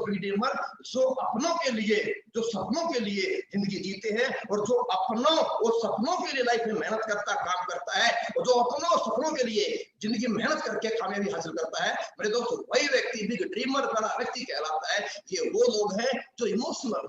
जो अपनों के लिए, जो सपनों के लिए जिंदगी जीते हैं और जो अपनों और सपनों के लिए लाइफ में मेहनत करता, काम करता है, और जो अपनों और सपनों के लिए जिंदगी में मेहनत करके कामयाबी हासिल करता है मेरे दोस्त, वही व्यक्ति बिग ड्रीमर वाला व्यक्ति कहलाता है। ये वो लोग हैं जो इमोशनल,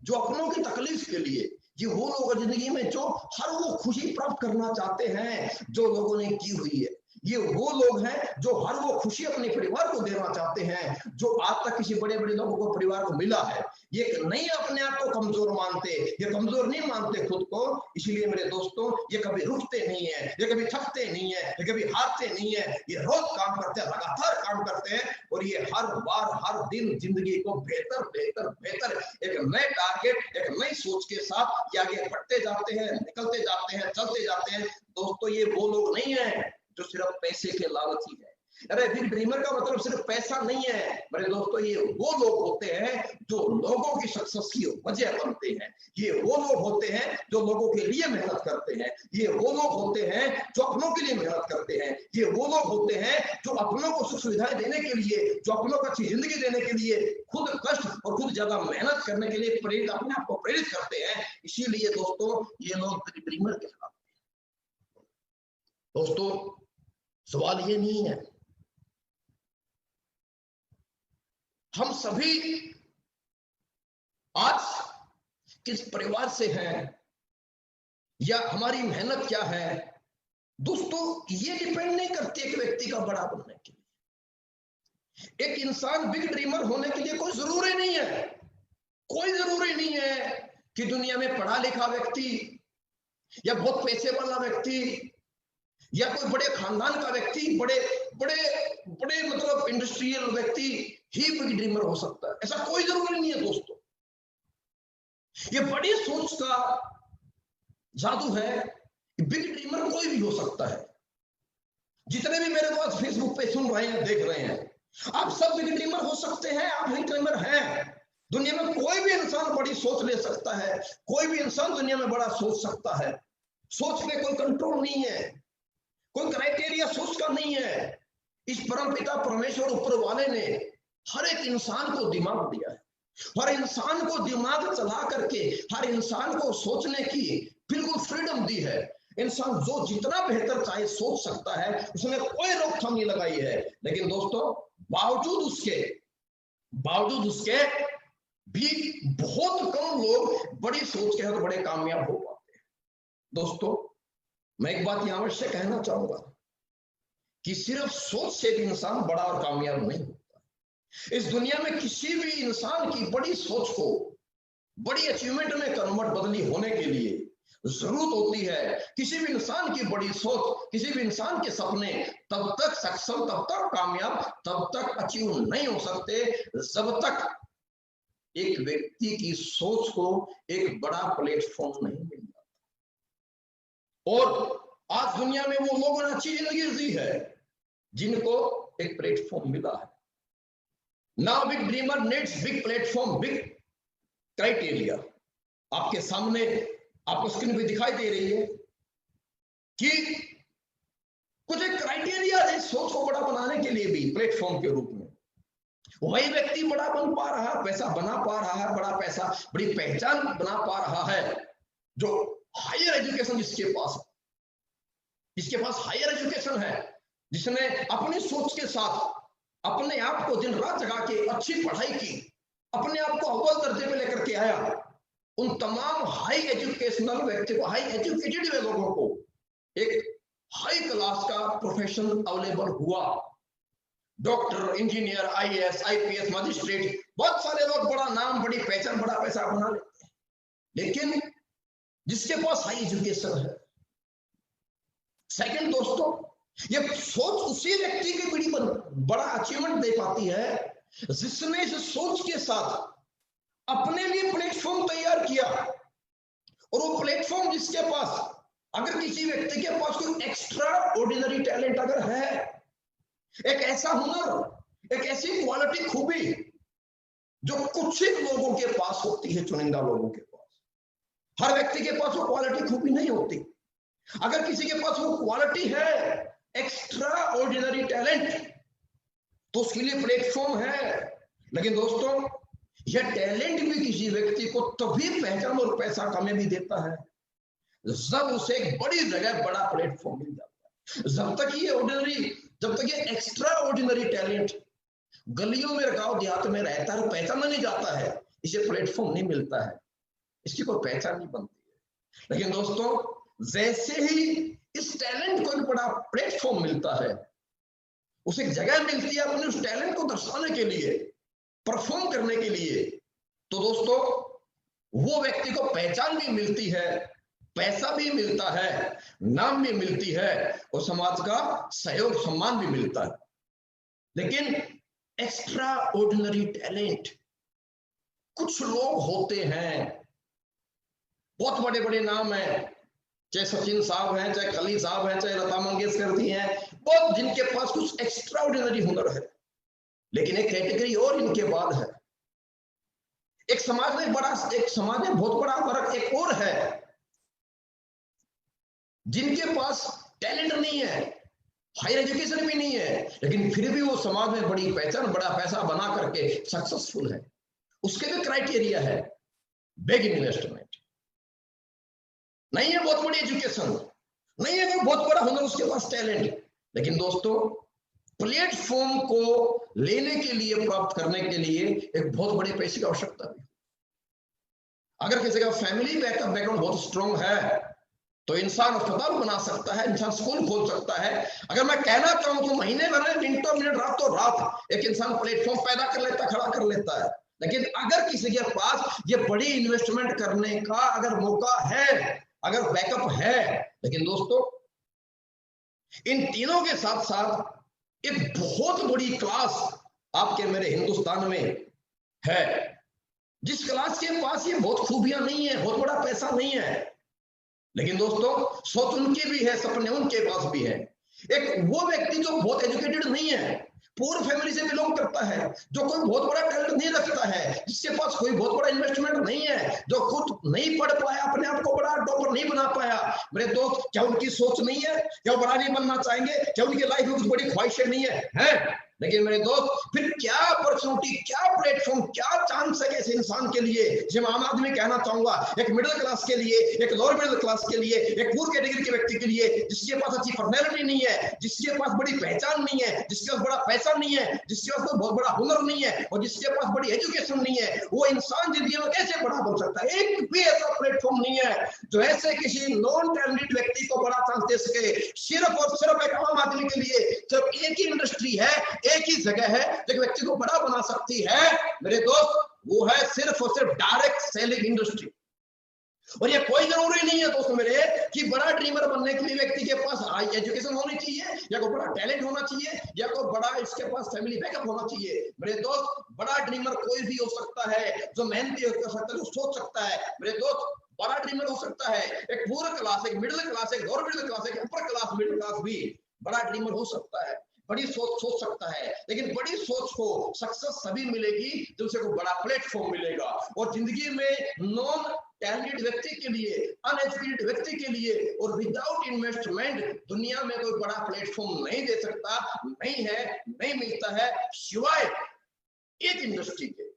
जो अपनों की तकलीफ के लिए, ये वो लोग जिंदगी में जो हर वो खुशी प्राप्त करना चाहते हैं जो लोगों ने की हुई है। ये वो लोग हैं जो हर वो खुशी अपने परिवार को देना चाहते हैं जो आज तक किसी बड़े बड़े लोगों को परिवार को मिला है। ये नहीं अपने आप को कमजोर मानते, ये कमजोर नहीं मानते खुद को। इसलिए मेरे दोस्तों, ये कभी रुकते नहीं है, ये कभी थकते नहीं है, ये कभी हारते नहीं है। ये रोज काम करते हैं, लगातार काम करते हैं, और ये हर बार हर दिन जिंदगी को बेहतर बेहतर बेहतर एक नए टारगेट, एक नई सोच के साथ आगे बढ़ते जाते हैं, निकलते जाते हैं, चलते जाते हैं। दोस्तों, ये वो लोग नहीं है जो सिर्फ पैसे के लालची है। अरे बिग ड्रीमर का मतलब सिर्फ पैसा नहीं है मेरे दोस्तों, ये वो लोग होते हैं जो लोगों की सक्सेस की वजह बनते हैं। ये वो लोग होते हैं जो लोगों के लिए मेहनत करते हैं। ये वो लोग होते हैं जो अपनों के लिए मेहनत करते हैं। ये वो लोग होते हैं जो अपनों को सुख सुविधाएं देने के लिए, जो अपनों को अच्छी जिंदगी देने के लिए खुद कष्ट और खुद ज्यादा मेहनत करने के लिए प्रेरित, अपने आप को प्रेरित करते हैं। इसीलिए दोस्तों, ये लोग बिग ड्रीमर कहलाते हैं। दोस्तों, सवाल ये नहीं है हम सभी आज किस परिवार से हैं या हमारी मेहनत क्या है। दोस्तों, ये डिपेंड नहीं करती एक व्यक्ति का बड़ा बनने के लिए। एक इंसान बिग ड्रीमर होने के लिए कोई जरूरी नहीं है, कोई जरूरी नहीं है कि दुनिया में पढ़ा लिखा व्यक्ति या बहुत पैसे वाला व्यक्ति या कोई बड़े खानदान का व्यक्ति, बड़े बड़े बड़े मतलब इंडस्ट्रियल व्यक्ति ही बिग ड्रीमर हो सकता है। ऐसा कोई जरूरी नहीं है दोस्तों। ये बड़ी सोच का जादू है कि बिग ड्रीमर कोई भी हो सकता है। जितने भी मेरे पास फेसबुक पे सुन रहे हैं, देख रहे हैं, आप सब बिग ड्रीमर हो सकते हैं। आप बिग ड्रीमर हैं। दुनिया में कोई भी इंसान बड़ी सोच ले सकता है, कोई भी इंसान दुनिया में बड़ा सोच सकता है। सोच पे कोई कंट्रोल नहीं है, कोई क्राइटेरिया सोच का नहीं है। इस परमपिता परमेश्वर ऊपर वाले ने हर एक इंसान को दिमाग दिया है। हर इंसान को दिमाग चला करके हर इंसान को सोचने की बिल्कुल फ्रीडम दी है। इंसान जो जितना बेहतर चाहे सोच सकता है, उसमें कोई रोकथाम नहीं लगाई है। लेकिन दोस्तों, बावजूद उसके भी बहुत कम लोग बड़ी सोच के साथ बड़े कामयाब हो पाते हैं। दोस्तों, मैं एक बात यहां अवश्य कहना चाहूंगा कि सिर्फ सोच से भी इंसान बड़ा और कामयाब नहीं होता। इस दुनिया में किसी भी इंसान की बड़ी सोच को बड़ी अचीवमेंट में कन्वर्ट बदली होने के लिए जरूरत होती है। किसी भी इंसान की बड़ी सोच, किसी भी इंसान के सपने तब तक सक्षम, तब तक कामयाब, तब तक अचीव नहीं हो सकते जब तक एक व्यक्ति की सोच को एक बड़ा प्लेटफॉर्म नहीं मिल जाता। और आज दुनिया में वो लोगों ने अच्छी जिंदगी जी है जिनको एक प्लेटफॉर्म मिला है। Now big dreamer needs big platform, big criteria. आपके सामने आपको स्क्रीन पे दिखाई दे रही है कि कुछ एक क्राइटेरिया है सोच को बड़ा बनाने के लिए भी प्लेटफॉर्म के रूप में। वही व्यक्ति बड़ा बन पा रहा है, पैसा बना पा रहा है, बड़ा पैसा, बड़ी पहचान बना पा रहा है जो हायर एजुकेशन जिसके पास हायर एजुकेशन है, जिसने अपनी सोच के साथ अपने आप को दिन रात जगा के अच्छी पढ़ाई की, अपने आप को अव्वल दर्जे पे लेकर के आया। उन तमाम हाई एजुकेशनल व्यक्ति को, हाई एजुकेटेड लोगों को एक हाई क्लास का प्रोफेशन अवेलेबल हुआ। Doctor, engineer, IAS, IPS, magistrate, बहुत सारे लोग बड़ा नाम, बड़ी पहचान, बड़ा पैसा बना लेते हैं। लेकिन जिसके पास हाई एजुकेशन है, सेकंड दोस्तों, ये सोच उसी व्यक्ति की बड़ा अचीवमेंट दे पाती है जिसने इस सोच के साथ अपने लिए प्लेटफॉर्म तैयार किया। और वो प्लेटफॉर्म जिसके पास, अगर किसी व्यक्ति के पास कोई एक्स्ट्रा ऑर्डिनरी टैलेंट अगर है, एक ऐसा हुनर, एक ऐसी क्वालिटी, खूबी जो कुछ ही लोगों के पास होती है, चुनिंदा लोगों के पास, हर व्यक्ति के पास वो क्वालिटी खूबी नहीं होती। अगर किसी के पास वो क्वालिटी है, एक्स्ट्रा ऑर्डिनरी टैलेंट, तो उसके लिए प्लेटफॉर्म है। लेकिन दोस्तों, यह टैलेंट भी किसी व्यक्ति को तभी पहचान और पैसा कामयाबी देता है जब उसे एक बड़ी जगह बड़ा प्लेटफॉर्म मिल जाता है। जब तक ये एक्स्ट्रा ऑर्डिनरी टैलेंट गलियों में, गांव देहात में रहता है, पहचाना नहीं जाता है, इसे प्लेटफॉर्म नहीं मिलता है, इसकी कोई पहचान नहीं बनती है। लेकिन दोस्तों, जैसे ही इस टैलेंट को एक बड़ा प्लेटफॉर्म मिलता है, उसे एक जगह मिलती है अपने उस टैलेंट को दर्शाने के लिए, परफॉर्म करने के लिए, तो दोस्तों वो व्यक्ति को पहचान भी मिलती है, पैसा भी मिलता है, नाम भी मिलती है और समाज का सहयोग सम्मान भी मिलता है। लेकिन एक्स्ट्रा ऑर्डिनरी टैलेंट, कुछ लोग होते हैं, बहुत बड़े बड़े नाम हैं, चाहे सचिन साहब हैं, चाहे कली साहब हैं, चाहे लता मंगेशकर जी हैं, बहुत जिनके पास कुछ एक्स्ट्रा ऑर्डिनरी हुनर है। लेकिन एक कैटेगरी और इनके बाद है, एक समाज में बहुत बड़ा फर्क एक और है, जिनके पास टैलेंट नहीं है, हायर एजुकेशन भी नहीं है, लेकिन फिर भी वो समाज में बड़ी पहचान, बड़ा पैसा बना करके सक्सेसफुल है। उसके भी क्राइटेरिया है, बिग इन्वेस्टमेंट, नहीं है बहुत बड़ी एजुकेशन, नहीं है कोई बहुत बड़ा हुनर, उसके पास टैलेंट, लेकिन दोस्तों प्लेटफॉर्म को लेने के लिए, प्राप्त करने के लिए एक बहुत बड़े पैसे की आवश्यकता है। अगर किसी का फैमिली बैकग्राउंड बहुत स्ट्रॉन्ग है तो इंसान अस्पताल बना सकता है, इंसान स्कूल खोल सकता है। अगर मैं कहना चाहूं तो महीने भर में, मिनटों मिनट, रातों रात एक इंसान प्लेटफॉर्म पैदा कर लेता, खड़ा कर लेता है। लेकिन अगर किसी के पास ये बड़ी इन्वेस्टमेंट करने का अगर मौका है, अगर बैकअप है, लेकिन दोस्तों इन तीनों के साथ साथ एक बहुत बड़ी क्लास आपके मेरे हिंदुस्तान में है, जिस क्लास के पास ये बहुत खूबियां नहीं है, बहुत बड़ा पैसा नहीं है, लेकिन दोस्तों सोच उनकी भी है, सपने उनके पास भी है। एक वो व्यक्ति जो बहुत एजुकेटेड नहीं है, पूर्व फैमिली से बिलोंग करता है, जो कोई बहुत बड़ा टैलेंट नहीं रखता है, जिसके पास कोई बहुत बड़ा इन्वेस्टमेंट नहीं है, जो खुद नहीं पढ़ पाया, अपने आप को बड़ा टॉपर नहीं बना पाया, मेरे दोस्त क्या उनकी सोच नहीं है? क्या बड़ा नहीं बनना चाहेंगे? क्या उनकी लाइफ में कुछ बड़ी ख्वाहिशें नहीं है? लेकिन मेरे दोस्त फिर क्या अपॉर्चुनिटी, क्या प्लेटफॉर्म, क्या चांस है ऐसे इंसान के लिए, जिसे मैं आम आदमी कहना चाहूंगा, एक मिडिल क्लास के लिए, एक लोअर मिडिल क्लास के लिए, एक पूर्व कैटेगरी के व्यक्ति के लिए, जिसके पास अच्छी पर्सनैलिटी नहीं है, जिसके पास बड़ी पहचान नहीं है, जिसके पास बड़ा पैसा नहीं है, जिसके पास बहुत बड़ा हुनर नहीं है और जिसके पास बड़ी एजुकेशन नहीं है, वो इंसान जिंदगी में कैसे बड़ा बन सकता है? एक भी ऐसा प्लेटफॉर्म नहीं है जो ऐसे किसी नॉन टैलेंटेड व्यक्ति को बड़ा चांस दे सके। सिर्फ और सिर्फ एक आम आदमी के लिए सिर्फ एक ही इंडस्ट्री है, एक ही जगह है जो व्यक्ति को बड़ा बना सकती है मेरे दोस्त, वो है सिर्फ और सिर्फ डायरेक्ट सेलिंग इंडस्ट्री। और ये कोई जरूरी नहीं है दोस्तों मेरे कि बड़ा ड्रीमर बनने के लिए व्यक्ति के पास हाई एजुकेशन होनी चाहिए, या कोई बड़ा टैलेंट होना चाहिए, या कोई बड़ा इसके पास फैमिली बैकअप होना चाहिए। मेरे दोस्त बड़ा ड्रीमर कोई भी हो सकता है, जो मेहनती हो सकता है, जो सोच सकता है। मेरे दोस्त बड़ा ड्रीमर हो सकता है, एक पूर्व क्लास, एक मिडिल क्लास, एक लोअर मिडिल क्लास, एक अपर क्लास, मिडिल क्लास भी बड़ा ड्रीमर हो सकता है, बड़ी सोच सकता है। लेकिन बड़ी सोच को सक्सेस तभी मिलेगी जब उसे को बड़ा प्लेटफॉर्म मिलेगा। और जिंदगी में नॉन टैलेंटेड व्यक्ति के लिए, अनएजुकेटेड व्यक्ति के लिए और विदाउट इन्वेस्टमेंट दुनिया में कोई बड़ा प्लेटफॉर्म नहीं दे सकता, नहीं है, नहीं मिलता है, सिवाय एक इंडस्ट्री के।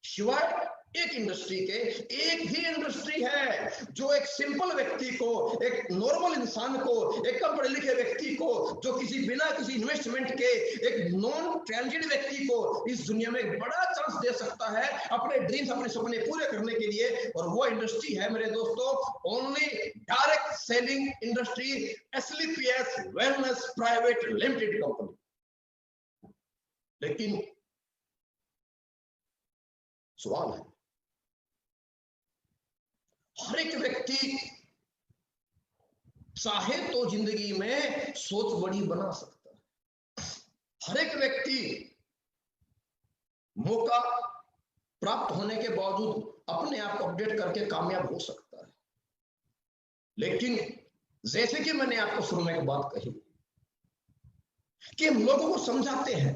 सिवाय एक इंडस्ट्री के, एक ही इंडस्ट्री है जो एक सिंपल व्यक्ति को, एक नॉर्मल इंसान को, एक कम पढ़े लिखे व्यक्ति को, जो किसी बिना किसी इन्वेस्टमेंट के एक नॉन टैलेंटेड व्यक्ति को इस दुनिया में एक बड़ा चांस दे सकता है अपने ड्रीम्स, अपने सपने पूरे करने के लिए। और वो इंडस्ट्री है मेरे दोस्तों only direct selling industry, SLPS wellness private limited company. लेकिन सवाल है, हर एक व्यक्ति चाहे तो जिंदगी में सोच बड़ी बना सकता है, हर एक व्यक्ति मौका प्राप्त होने के बावजूद अपने आप को अपडेट करके कामयाब हो सकता है। लेकिन जैसे कि मैंने आपको शुरू में एक बात कही कि हम लोगों को समझाते हैं,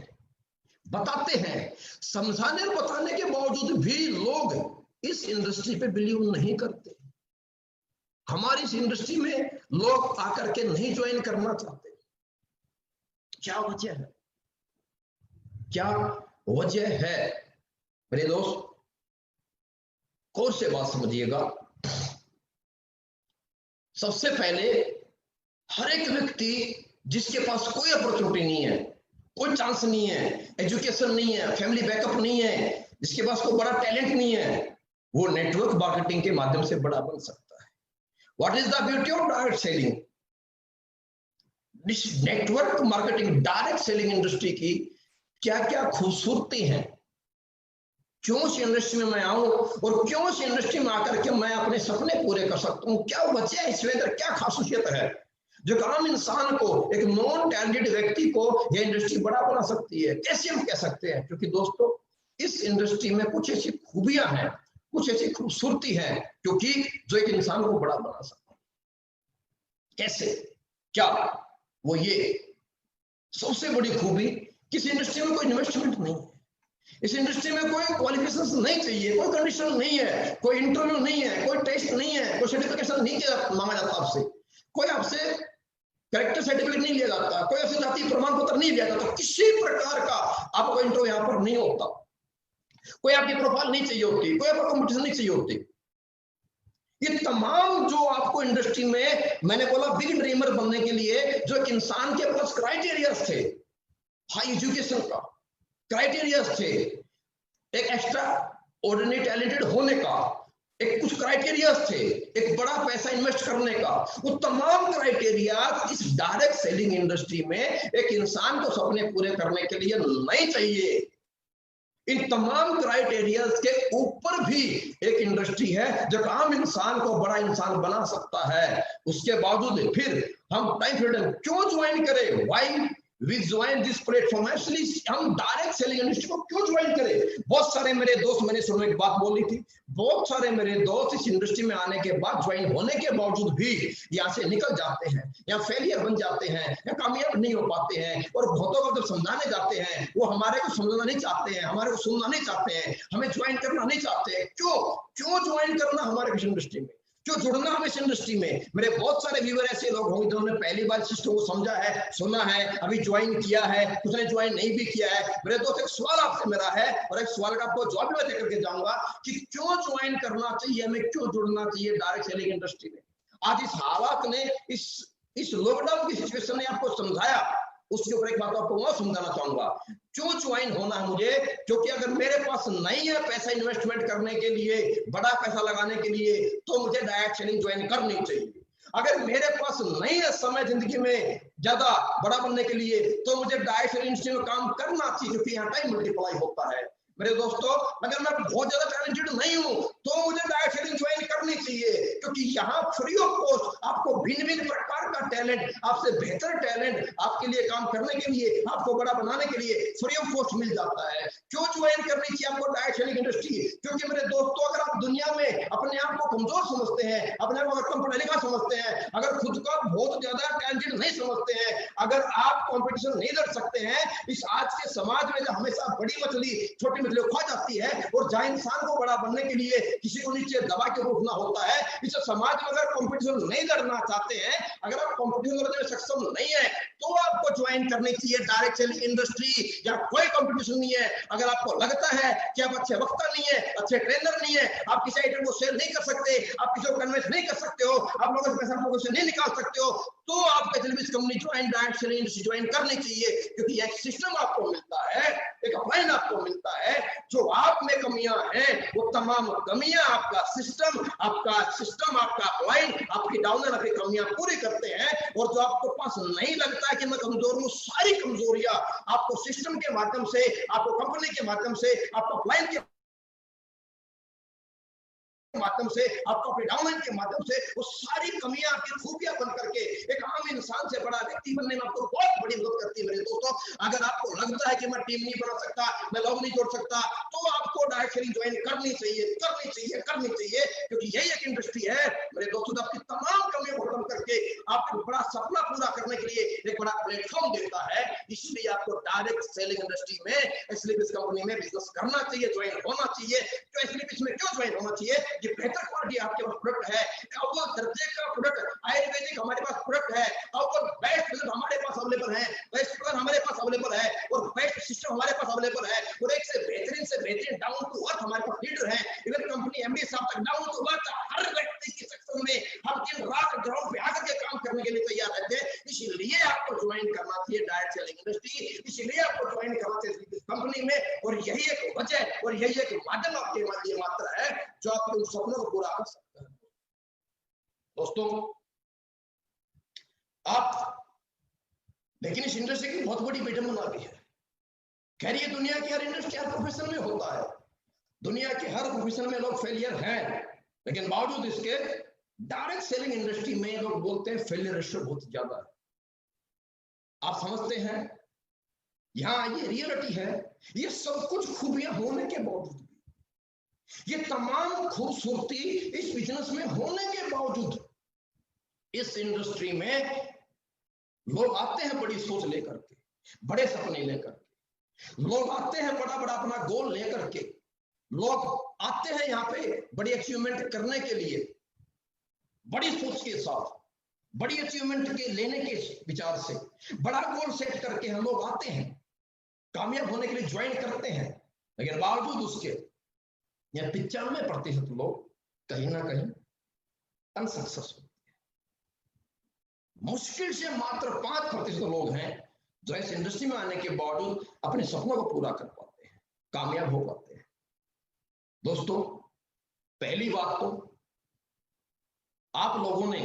बताते हैं, समझाने और बताने के बावजूद भी लोग इस इंडस्ट्री पे बिलीव नहीं करते। हमारी इस इंडस्ट्री में लोग आकर के नहीं ज्वाइन करना चाहते। क्या वजह है? क्या वजह है मेरे दोस्त? गौर से बात समझिएगा। सबसे पहले हर एक व्यक्ति जिसके पास कोई अपॉर्चुनिटी नहीं है, कोई चांस नहीं है, एजुकेशन नहीं है, फैमिली बैकअप नहीं है, जिसके पास कोई बड़ा टैलेंट नहीं है, वो नेटवर्क मार्केटिंग के माध्यम से बड़ा बन सकता है। What is the beauty of direct selling? Network marketing, direct selling industry की क्या क्या खूबसूरती है, क्यों इस इंडस्ट्री में मैं आऊं और क्यों इस इंडस्ट्री में आकर के मैं अपने सपने पूरे कर सकता हूं, क्या वजह है, इसमें अंदर क्या खासियत है जो आम इंसान को, एक नॉन टैलेंटेड व्यक्ति को यह इंडस्ट्री बड़ा बना सकती है। कैसे हम कह सकते हैं? क्योंकि दोस्तों इस इंडस्ट्री में कुछ ऐसी खूबियां हैं, कुछ ऐसी खूबसूरती है क्योंकि जो एक इंसान को बड़ा बना सकता है। कैसे? क्या? वो ये सबसे बड़ी खूबी, किस इंडस्ट्री में कोई इन्वेस्टमेंट नहीं है, इस इंडस्ट्री में कोई क्वालिफिकेशंस नहीं चाहिए, कोई कंडीशन नहीं है, कोई इंटरव्यू नहीं है, कोई टेस्ट नहीं है, कोई सर्टिफिकेशन नहीं मांगा जाता आपसे, कोई आपसे कैरेक्टर सर्टिफिकेट नहीं लिया जाता, कोई ऐसे जाति प्रमाण पत्र नहीं लिया जाता, किसी प्रकार का आपको इंटरव्यू यहाँ पर नहीं होता, कोई आपकी प्रोफाइल नहीं चाहिए होती, कोई आपको कॉम्पिटिशन नहीं चाहिए होती। ये तमाम जो आपको इंडस्ट्री में, मैंने बोला बिग ड्रीमर बनने के लिए जो एक इंसान के पास क्राइटेरियाज थे, हाई एजुकेशन का क्राइटेरियाज थे, एक एक्स्ट्रा ऑर्डिनरी टैलेंटेड होने का एक कुछ क्राइटेरियाज थे, एक बड़ा पैसा इन्वेस्ट करने का, वो तमाम क्राइटेरियाज इस डायरेक्ट सेलिंग इंडस्ट्री में एक इंसान को सपने पूरे करने के लिए नहीं चाहिए। इन तमाम क्राइटेरियाज के ऊपर भी एक इंडस्ट्री है जो आम इंसान को बड़ा इंसान बना सकता है। उसके बावजूद फिर हम टाइम फ्रीडम क्यों ज्वाइन करें? Why we join this platform? Actually हम डायरेक्ट सेलिंग इंडस्ट्री को क्यों ज्वाइन करें? बहुत सारे मेरे दोस्त, मैंने सुनो एक बात बोली थी, बहुत सारे मेरे दोस्त इस इंडस्ट्री में आने के बाद, ज्वाइन होने के बावजूद भी यहाँ से निकल जाते हैं, या फेलियर बन जाते हैं, या कामयाब नहीं हो पाते हैं, और बहुतों को जब समझाने जाते हैं वो हमारे को समझना नहीं चाहते हैं, हमारे को सुनना नहीं चाहते हैं, हमें ज्वाइन करना नहीं चाहते हैं। क्यों ज्वाइन करना हमारे इस इंडस्ट्री में, क्यों जुड़ना हमें इस इंडस्ट्री में? मेरे बहुत सारे व्यूअर ऐसे लोग होंगे जिन्होंने पहली बार सिस्टम को समझा है, सुना है, अभी ज्वाइन किया है, कुछ ने ज्वाइन नहीं भी किया है। मेरे दोस्त एक सवाल आपसे मेरा है, और एक सवाल का आपको जवाब भी मैं देकर के जाऊंगा कि क्यों ज्वाइन करना चाहिए हमें, क्यों जुड़ना चाहिए डायरेक्ट सेलिंग इंडस्ट्री में। आज इस हालात ने, इस लॉकडाउन की सिचुएशन ने आपको समझाया, उसके ऊपर एक बात आपको मैं समझाना चाहूंगा, क्यों ज्वाइन होना है मुझे? क्योंकि अगर मेरे पास नहीं है पैसा इन्वेस्टमेंट करने के लिए, बड़ा पैसा लगाने के लिए, तो मुझे डायरेक्ट सेलिंग ज्वाइन करनी चाहिए। अगर मेरे पास नहीं है समय जिंदगी में ज्यादा बड़ा बनने के लिए, तो मुझे डायरेक्ट सेलिंग इंडस्ट्री में काम करना चाहिए, क्योंकि यहाँ टाइम मल्टीप्लाई होता है। मेरे दोस्तों, अगर मैं बहुत ज्यादा टैलेंटेड नहीं हूं तो मुझे डायरेक्ट सेलिंग ज्वाइन करनी चाहिए, क्योंकि यहाँ फ्री ऑफ कॉस्ट आपको भिन्न भिन्न प्रकार का टैलेंट, आपसे बेहतर टैलेंट आपके लिए काम करने के लिए, आपको बड़ा बनाने के लिए फ्री ऑफ कॉस्ट मिल जाता है। क्यों ज्वाइन करनी चाहिए आपको डायरेक्ट सेलिंग इंडस्ट्री? क्योंकि मेरे दोस्तों, अगर आप दुनिया में अपने आप को कमजोर समझते हैं, अपने आप को कम पढ़ा लिखा समझते हैं, अगर खुद को बहुत ज्यादा टैलेंटेड नहीं समझते हैं, अगर आप कॉम्पिटिशन नहीं लड़ सकते हैं, इस आज के समाज में जो हमेशा बड़ी मछली छोटी मछली खा जाती है, और जहां इंसान को बड़ा बनने के लिए किसी को नीचे दबा के उठना होता है, इस समाज में अगर कॉम्पिटिशन नहीं लड़ना चाहते हैं, अगर आप कॉम्पिटिशन लड़ने में सक्षम नहीं है, तो आपको ज्वाइन करनी चाहिए डायरेक्ट सेलिंग इंडस्ट्री। या कोई कंपटीशन नहीं है। अगर आपको लगता है कि आप अच्छे वक्ता नहीं है, अच्छे ट्रेनर नहीं है, आप किसी आइटम को सेल नहीं कर सकते, आप किसी को कन्विंस नहीं कर सकते हो, आप लोगों से पैसा लोगों से नहीं निकाल सकते हो, तो आपको HLBS company join direct selling industry join करनी चाहिए, क्योंकि एक सिस्टम आपको मिलता है, एक अपलाइन आपको मिलता है, जो आप में कमियां हैं वो तमाम कमियां आपका सिस्टम आपका अपलाइन आपकी डाउनर आपकी कमियां पूरी करते हैं। और जो आपको पास नहीं लगता है कि मैं कमजोर हूं, सारी कमजोरियां आपको सिस्टम के माध्यम से, आपको कंपनी के माध्यम से, आपको अपलाइन के माध्यम से, आपको अपने डाउनलाइन के माध्यम से वो सारी कमियां आपकी खूबियां बन करके एक आम इंसान से बड़ा व्यक्ति बनने में आपको बहुत बड़ी मदद करती है। मेरे दोस्तों, अगर आपको लगता है कि मैं टीम नहीं बना सकता, मैं लोग नहीं जोड़ सकता, तो आपको डायरेक्ट सेलिंग ज्वाइन करनी चाहिए, क्योंकि यही एक इंडस्ट्री है मेरे दोस्तों, आपकी तमाम कमियों को खत्म करके आपको बड़ा सपना पूरा करने के लिए एक बड़ा प्लेटफॉर्म देता है। इसलिए आपको डायरेक्ट सेलिंग इंडस्ट्री में, एचएलबीएस कंपनी में बिजनेस करना चाहिए, ज्वाइन होना चाहिए। तो एचएलबीएस में क्यों ज्वाइन होना चाहिए? ये बेहतर क्वालिटी आपके पास प्रोडक्ट है, अव्वल दर्जे का प्रोडक्ट, आयुर्वेदिक हमारे पास प्रोडक्ट है, अव्वल बेस्ट रिजल्ट हमारे पास अवेलेबल है, बेस्ट प्लान हमारे पास अवेलेबल है, और बेस्ट सिस्टम हमारे पास अवेलेबल है, और एक से बेहतरीन डाउन टू अर्थ हमारे पास लीडर है। इवन कंपनी एमडी साहब तक डाउन टू अर्थ हर व्यक्ति की सेक्शन में हम दिन रात ग्राउंड पे आकर के काम करने के लिए तैयार रहते हैं। इसलिए आपको ज्वाइन करना चाहिए डायरेक्ट सेलिंग इंडस्ट्री, इसलिए आपको ज्वाइन करना चाहिए कंपनी में, और यही एक वजह और यही एक माध्यम आपके लिए मात्र है जो आपके सपनों को पूरा कर सकता है। दोस्तों, आप लेकिन इस इंडस्ट्री की बहुत बड़ी विडंबना भी है। खैर ये दुनिया की हर इंडस्ट्री, हर प्रोफेशन में होता है। दुनिया के हर प्रोफेशन में लोग फेलियर हैं, लेकिन बावजूद इसके डायरेक्ट सेलिंग इंडस्ट्री में लोग बोलते हैं फेलियर रेशियो बहुत ज्यादा है। आप समझते हैं, यहां ये रियलिटी है। ये सब कुछ खूबियां होने के बावजूद, ये तमाम खूबसूरती इस बिजनेस में होने के बावजूद, इस इंडस्ट्री में लोग आते हैं बड़ी सोच लेकर के, बड़े सपने लेकर के, लोग आते हैं बड़ा बड़ा अपना गोल लेकर के, लोग आते हैं यहाँ पे बड़ी अचीवमेंट करने के लिए, बड़ी सोच के साथ, बड़ी अचीवमेंट के लेने के विचार से, बड़ा गोल सेट करके हम लोग आते हैं, कामयाब होने के लिए ज्वाइन करते हैं। लेकिन बावजूद उसके 95% लोग कहीं ना कहीं अनसक्सेसफुल। मुश्किल से मात्र 5% लोग हैं जो इस इंडस्ट्री में आने के बावजूद अपने सपनों को पूरा कर पाते हैं, कामयाब हो पाते हैं। दोस्तों, पहली बात तो आप लोगों ने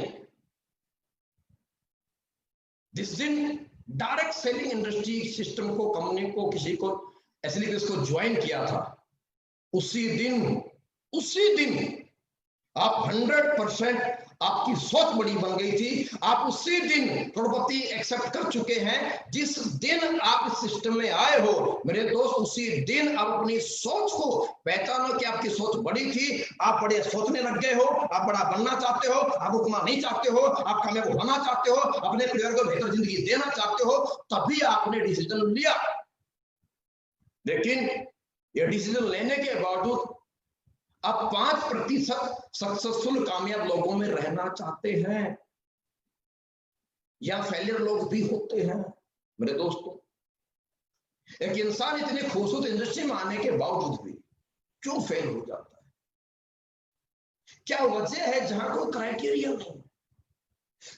जिस दिन डायरेक्ट सेलिंग इंडस्ट्री सिस्टम को, कंपनी को, किसी को एसएलपीएस को ज्वाइन किया था, उसी दिन आप 100% आपकी सोच बड़ी बन गई थी। आप उसी दिन करोड़पति एक्सेप्ट कर चुके हैं। जिस दिन आप इस सिस्टम में आए हो मेरे दोस्त, उसी दिन आप अपनी सोच को पहचानो कि आपकी सोच बड़ी थी। आप बड़े सोचने लग गए हो, आप बड़ा बनना चाहते हो, आप रुकना नहीं चाहते हो, आप कामयाब होना चाहते हो, अपने परिवार को बेहतर जिंदगी देना चाहते हो, तभी आपने डिसीजन लिया। लेकिन ये डिसीजन लेने के बावजूद आप 5% सक्सेसफुल कामयाब लोगों में रहना चाहते हैं, या फेलियर लोग भी होते हैं। मेरे दोस्तों, एक इंसान इतनी खूबसूरत इंडस्ट्री में आने के बावजूद भी क्यों फेल हो जाता है? क्या वजह है जहां कोई क्राइटेरिया नहीं?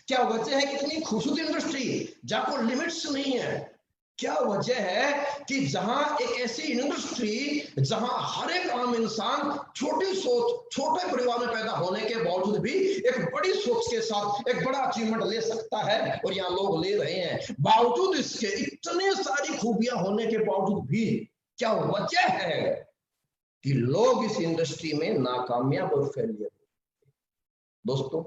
क्या वजह है कि इतनी खूबसूरत इंडस्ट्री जहां कोई लिमिट्स नहीं है? क्या वजह है कि जहां एक ऐसी इंडस्ट्री जहां हर एक आम इंसान छोटी सोच, छोटे परिवार में पैदा होने के बावजूद भी एक बड़ी सोच के साथ एक बड़ा अचीवमेंट ले सकता है, और यहाँ लोग ले रहे हैं। बावजूद इसके इतने सारी खूबियां होने के बावजूद भी क्या वजह है कि लोग इस इंडस्ट्री में नाकामयाब और फेलियर? दोस्तों,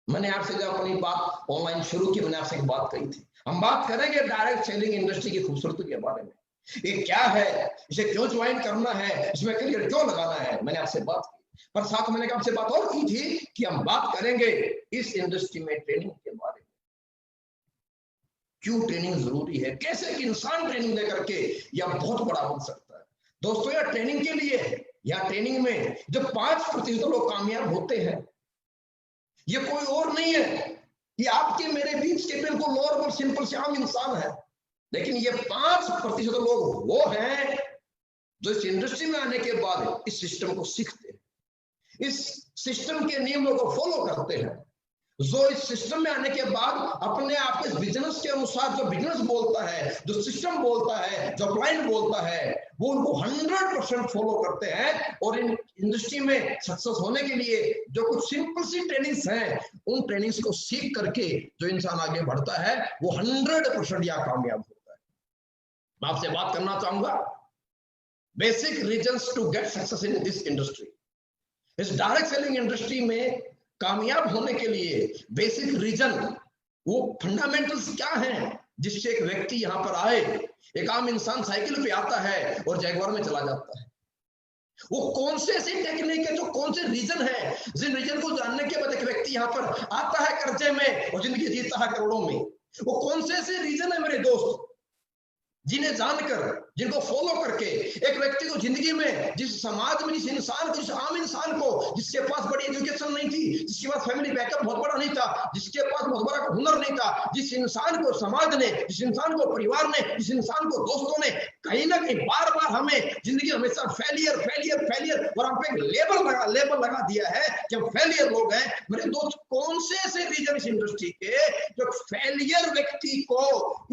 मैंने आपसे जब अपनी बात ऑनलाइन शुरू की, मैंने आपसे एक बात कही थी, हम बात करेंगे डायरेक्ट सेलिंग इंडस्ट्री की खूबसूरती के बारे में। ये क्या है, इसे क्यों ज्वाइन करना है, इसमें करियर क्यों लगाना है, मैंने आपसे बात की। पर साथ मैंने आपसे बात और की थी कि हम बात करेंगे इस इंडस्ट्री में ट्रेनिंग के बारे में। क्यों ट्रेनिंग जरूरी है, कैसे एक इंसान ट्रेनिंग लेकर के यह बहुत बड़ा बन सकता है। दोस्तों, यह ट्रेनिंग के लिए है। यह ट्रेनिंग में जो 5% लोग कामयाब होते हैं, ये कोई और नहीं है, ये आपके मेरे बीच के बिल्कुल नॉर्मल सिंपल से आम इंसान है। लेकिन ये 5% लोग वो हैं जो इस इंडस्ट्री में आने के बाद इस सिस्टम को सीखते हैं, इस सिस्टम के नियमों को फॉलो करते हैं, जो इस सिस्टम में आने के बाद अपने आप के बिजनेस के अनुसार जो बिजनेस बोलता है, जो सिस्टम बोलता है, जो क्लाइंट बोलता है, वो उनको 100% फॉलो करते हैं। और इन इंडस्ट्री में सक्सेस होने के लिए जो कुछ सिंपल सी ट्रेनिंग्स हैं, उन ट्रेनिंग्स को सीख करके जो इंसान आगे बढ़ता है वो 100% या कामयाब होता है। मैं आपसे बात करना चाहूंगा basic reasons to get success in this industry. इस डायरेक्ट सेलिंग इंडस्ट्री में कामयाब होने के लिए बेसिक रीजन, वो फंडामेंटल्स क्या हैं जिससे एक व्यक्ति यहां पर आए। एक आम इंसान साइकिल पे आता है और जैगवार में चला जाता है। वो कौन से ऐसी टेक्निक है, जो कौन से रीजन है, जिन रीजन को जानने के बाद एक व्यक्ति यहां पर आता है कर्जे में और जिंदगी जीता है करोड़ों में। वो कौन से ऐसे रीजन है मेरे दोस्त, जिन्हें जानकर, जिनको फॉलो करके एक व्यक्ति को जिंदगी में, जिस समाज में, जिस इंसान को, जिस आम इंसान को जिसके पास बड़ी एजुकेशन नहीं थी, जिसके पास फैमिली बैकअप बहुत बड़ा नहीं था, जिसके पास बहुत बड़ा हुनर नहीं था, जिस इंसान को समाज ने, जिस इंसान को परिवार ने, जिस इंसान को दोस्तों ने कहीं ना कहीं बार बार हमें जिंदगी हमेशा फेलियर फेलियर फेलियर और हम पे लेबल लगा दिया है कि हम फेलियर लोग हैं। मेरे दोस्त, कौन से ऐसे रीजन इस इंडस्ट्री के जो फेलियर व्यक्ति को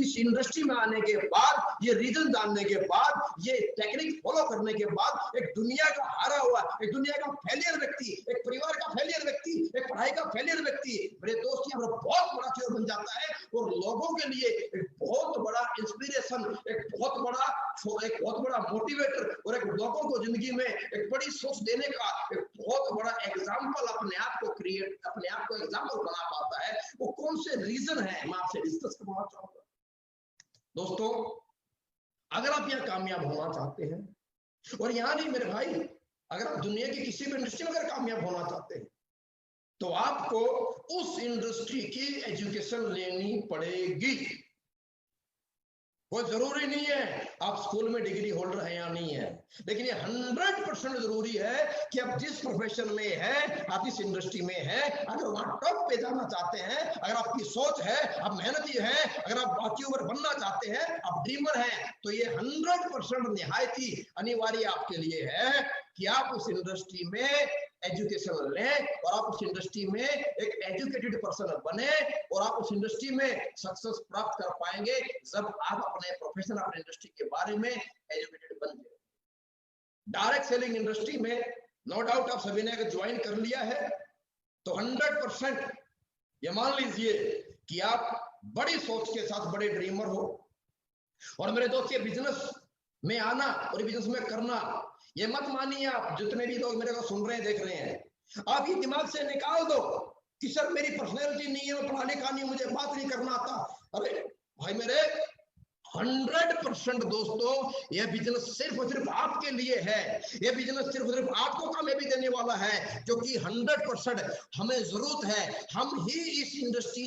इस इंडस्ट्री में आने के बाद, ये रीजन जानने के बाद, ये टेक्निक फॉलो करने के बाद एक दुनिया का हारा हुआ, एक दुनिया का फेलियर व्यक्ति, एक परिवार का फेलियर व्यक्ति, एक पढ़ाई का फेलियर व्यक्ति मेरे दोस्त यहाँ पर बहुत बड़ा चीज बन जाता है और लोगों के लिए एक बहुत बड़ा इंस्पिरेशन, एक बहुत बड़ा मोटिवेटर और एक लोगों को जिंदगी में एक बड़ी सोच देने का एक बहुत बड़ा एग्जाम्पल अपने आप को एग्जाम्पल बना पाता है। वो कौन से रीजन है मैं आपसे डिस्कस करना चाहूंगा। दोस्तों, अगर आप यहाँ कामयाब होना चाहते हैं और यहाँ नहीं मेरे भाई, अगर आप दुनिया की किसी भी इंडस्ट्री में अगर कामयाब होना चाहते हैं तो आपको उस इंडस्ट्री की एजुकेशन लेनी पड़ेगी। वो जरूरी नहीं है आप स्कूल में डिग्री होल्डर है या नहीं है, लेकिन ये 100% जरूरी है कि आप जिस प्रोफेशन में है, आप जिस इंडस्ट्री में है, अगर वहां टॉप पे जाना चाहते हैं, अगर आपकी सोच है, आप मेहनती हैं, अगर आप अचीवर बनना चाहते हैं, आप ड्रीमर हैं, तो ये 100% निहायत ही अनिवार्य आपके लिए है कि आप उस इंडस्ट्री में एजुकेशन लें और आप उस इंडस्ट्री में एक एजुकेटेड पर्सन बने और आप उस इंडस्ट्री में सक्सेस प्राप्त कर पाएंगे जब आप अपने प्रोफेशन, अपने इंडस्ट्री के बारे में एजुकेटेड बन जाए। डायरेक्ट सेलिंग इंडस्ट्री में नो डाउट आप सभी ने अगर ज्वाइन कर लिया है तो 100% ये मान लीजिए कि आप बड़ी सोच के साथ बड़े ड्रीमर हो। और मेरे दोस्त, ये बिजनेस में आना और बिजनेस में करना, ये मत मानिए आप जितने भी लोग मेरे को सुन रहे हैं, देख रहे हैं, आप ये दिमाग से निकाल दो कि सर मेरी पर्सनैलिटी नहीं है, मैं पढ़ा लिखा नहीं, मुझे बात नहीं करना आता। अरे भाई मेरे, 100% दोस्तों, यह बिजनेस सिर्फ और सिर्फ आपके लिए है। यह बिजनेस सिर्फ और सिर्फ आपको कामयाबी देने वाला है, क्योंकि 100% हमें जरूरत है, हम ही इस इंडस्ट्री,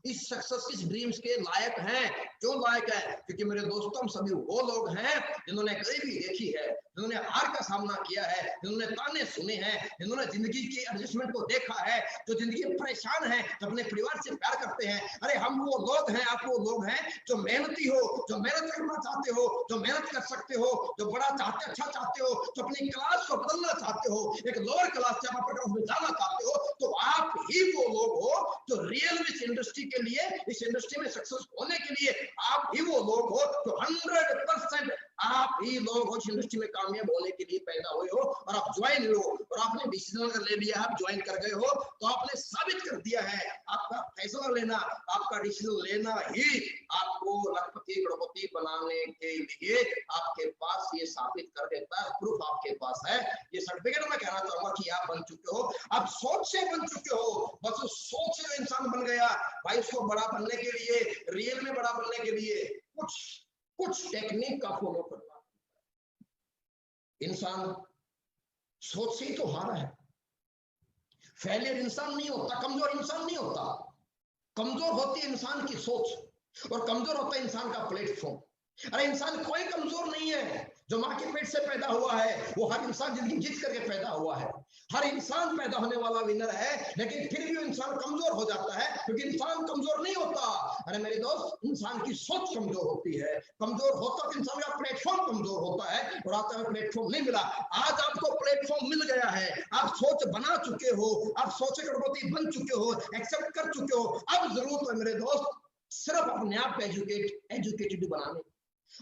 इस सक्सेस, इस ड्रीम्स के लायक हैं। क्यों लायक है? क्योंकि मेरे दोस्तों, हम सभी वो लोग हैं जिन्होंने गरीबी देखी है, जिन्होंने हार का सामना किया है, जिन्होंने ताने सुने हैं, जिन्होंने जिंदगी की एडजस्टमेंट को देखा है, जो जिंदगी में परेशान है, जो अपने परिवार से प्यार करते हैं। अरे हम वो लोग हैं, आप वो लोग हैं जो मेहनती हो, जो मेहनत करना चाहते हो, जो मेहनत कर सकते हो, जो बड़ा चाहते, अच्छा चाहते हो, जो अपनी क्लास को बदलना चाहते हो, एक लोअर क्लास से अपर क्लास में जाना चाहते हो, तो आप ही वो लोग हो जो रियल में इस इंडस्ट्री के लिए, इस इंडस्ट्री में सक्सेस होने के लिए आप ही वो लोग हो जो 100% आप ही लोग हो इस इंडस्ट्री में कामयाब होने के लिए पैदा हुए हो। और आप ज्वाइन हुए हो और आपने डिसीजन अगर ले लिया, आप ज्वाइन कर गए हो, तो आपने साबित कर दिया है, आपका फैसला लेना, आपका डिसीजन लेना ही आपको लखपति करोड़पति बनाने के लिए आपके पास ये साबित कर देता है। प्रूफ आपके पास है, ये सर्टिफिकेट मैं कहना चाहूंगा कि आप बन चुके हो, आप सोच से बन चुके हो। बस उस सोच से इंसान बन गया भाई, उसको बड़ा बनने के लिए, रियल में बड़ा बनने के लिए कुछ टेक्निक का फॉलो करना। इंसान सोच से ही तो हारा है। फेलियर इंसान नहीं होता, कमजोर इंसान नहीं होता, कमजोर होती है इंसान की सोच और कमजोर होता है इंसान का प्लेटफॉर्म। अरे इंसान कोई कमजोर नहीं है, जो माँ के पेट से पैदा हुआ है वो हर इंसान जिंदगी जीत करके पैदा हुआ है। हर इंसान पैदा होने वाला विनर है, लेकिन फिर भी वो इंसान कमजोर हो जाता है, क्योंकि इंसान कमजोर नहीं होता। अरे मेरे दोस्त, इंसान की सोच कमजोर होती है। कमजोर होता तो इंसान का प्लेटफॉर्म कमजोर होता है और आता है प्लेटफॉर्म नहीं मिला। आज आपको प्लेटफॉर्म मिल गया है, आप सोच बना चुके हो, आप सोच करोड़पति बन चुके हो, एक्सेप्ट कर चुके हो। अब जरूरत है मेरे दोस्त सिर्फ अपने आप एजुकेटेड बनाने।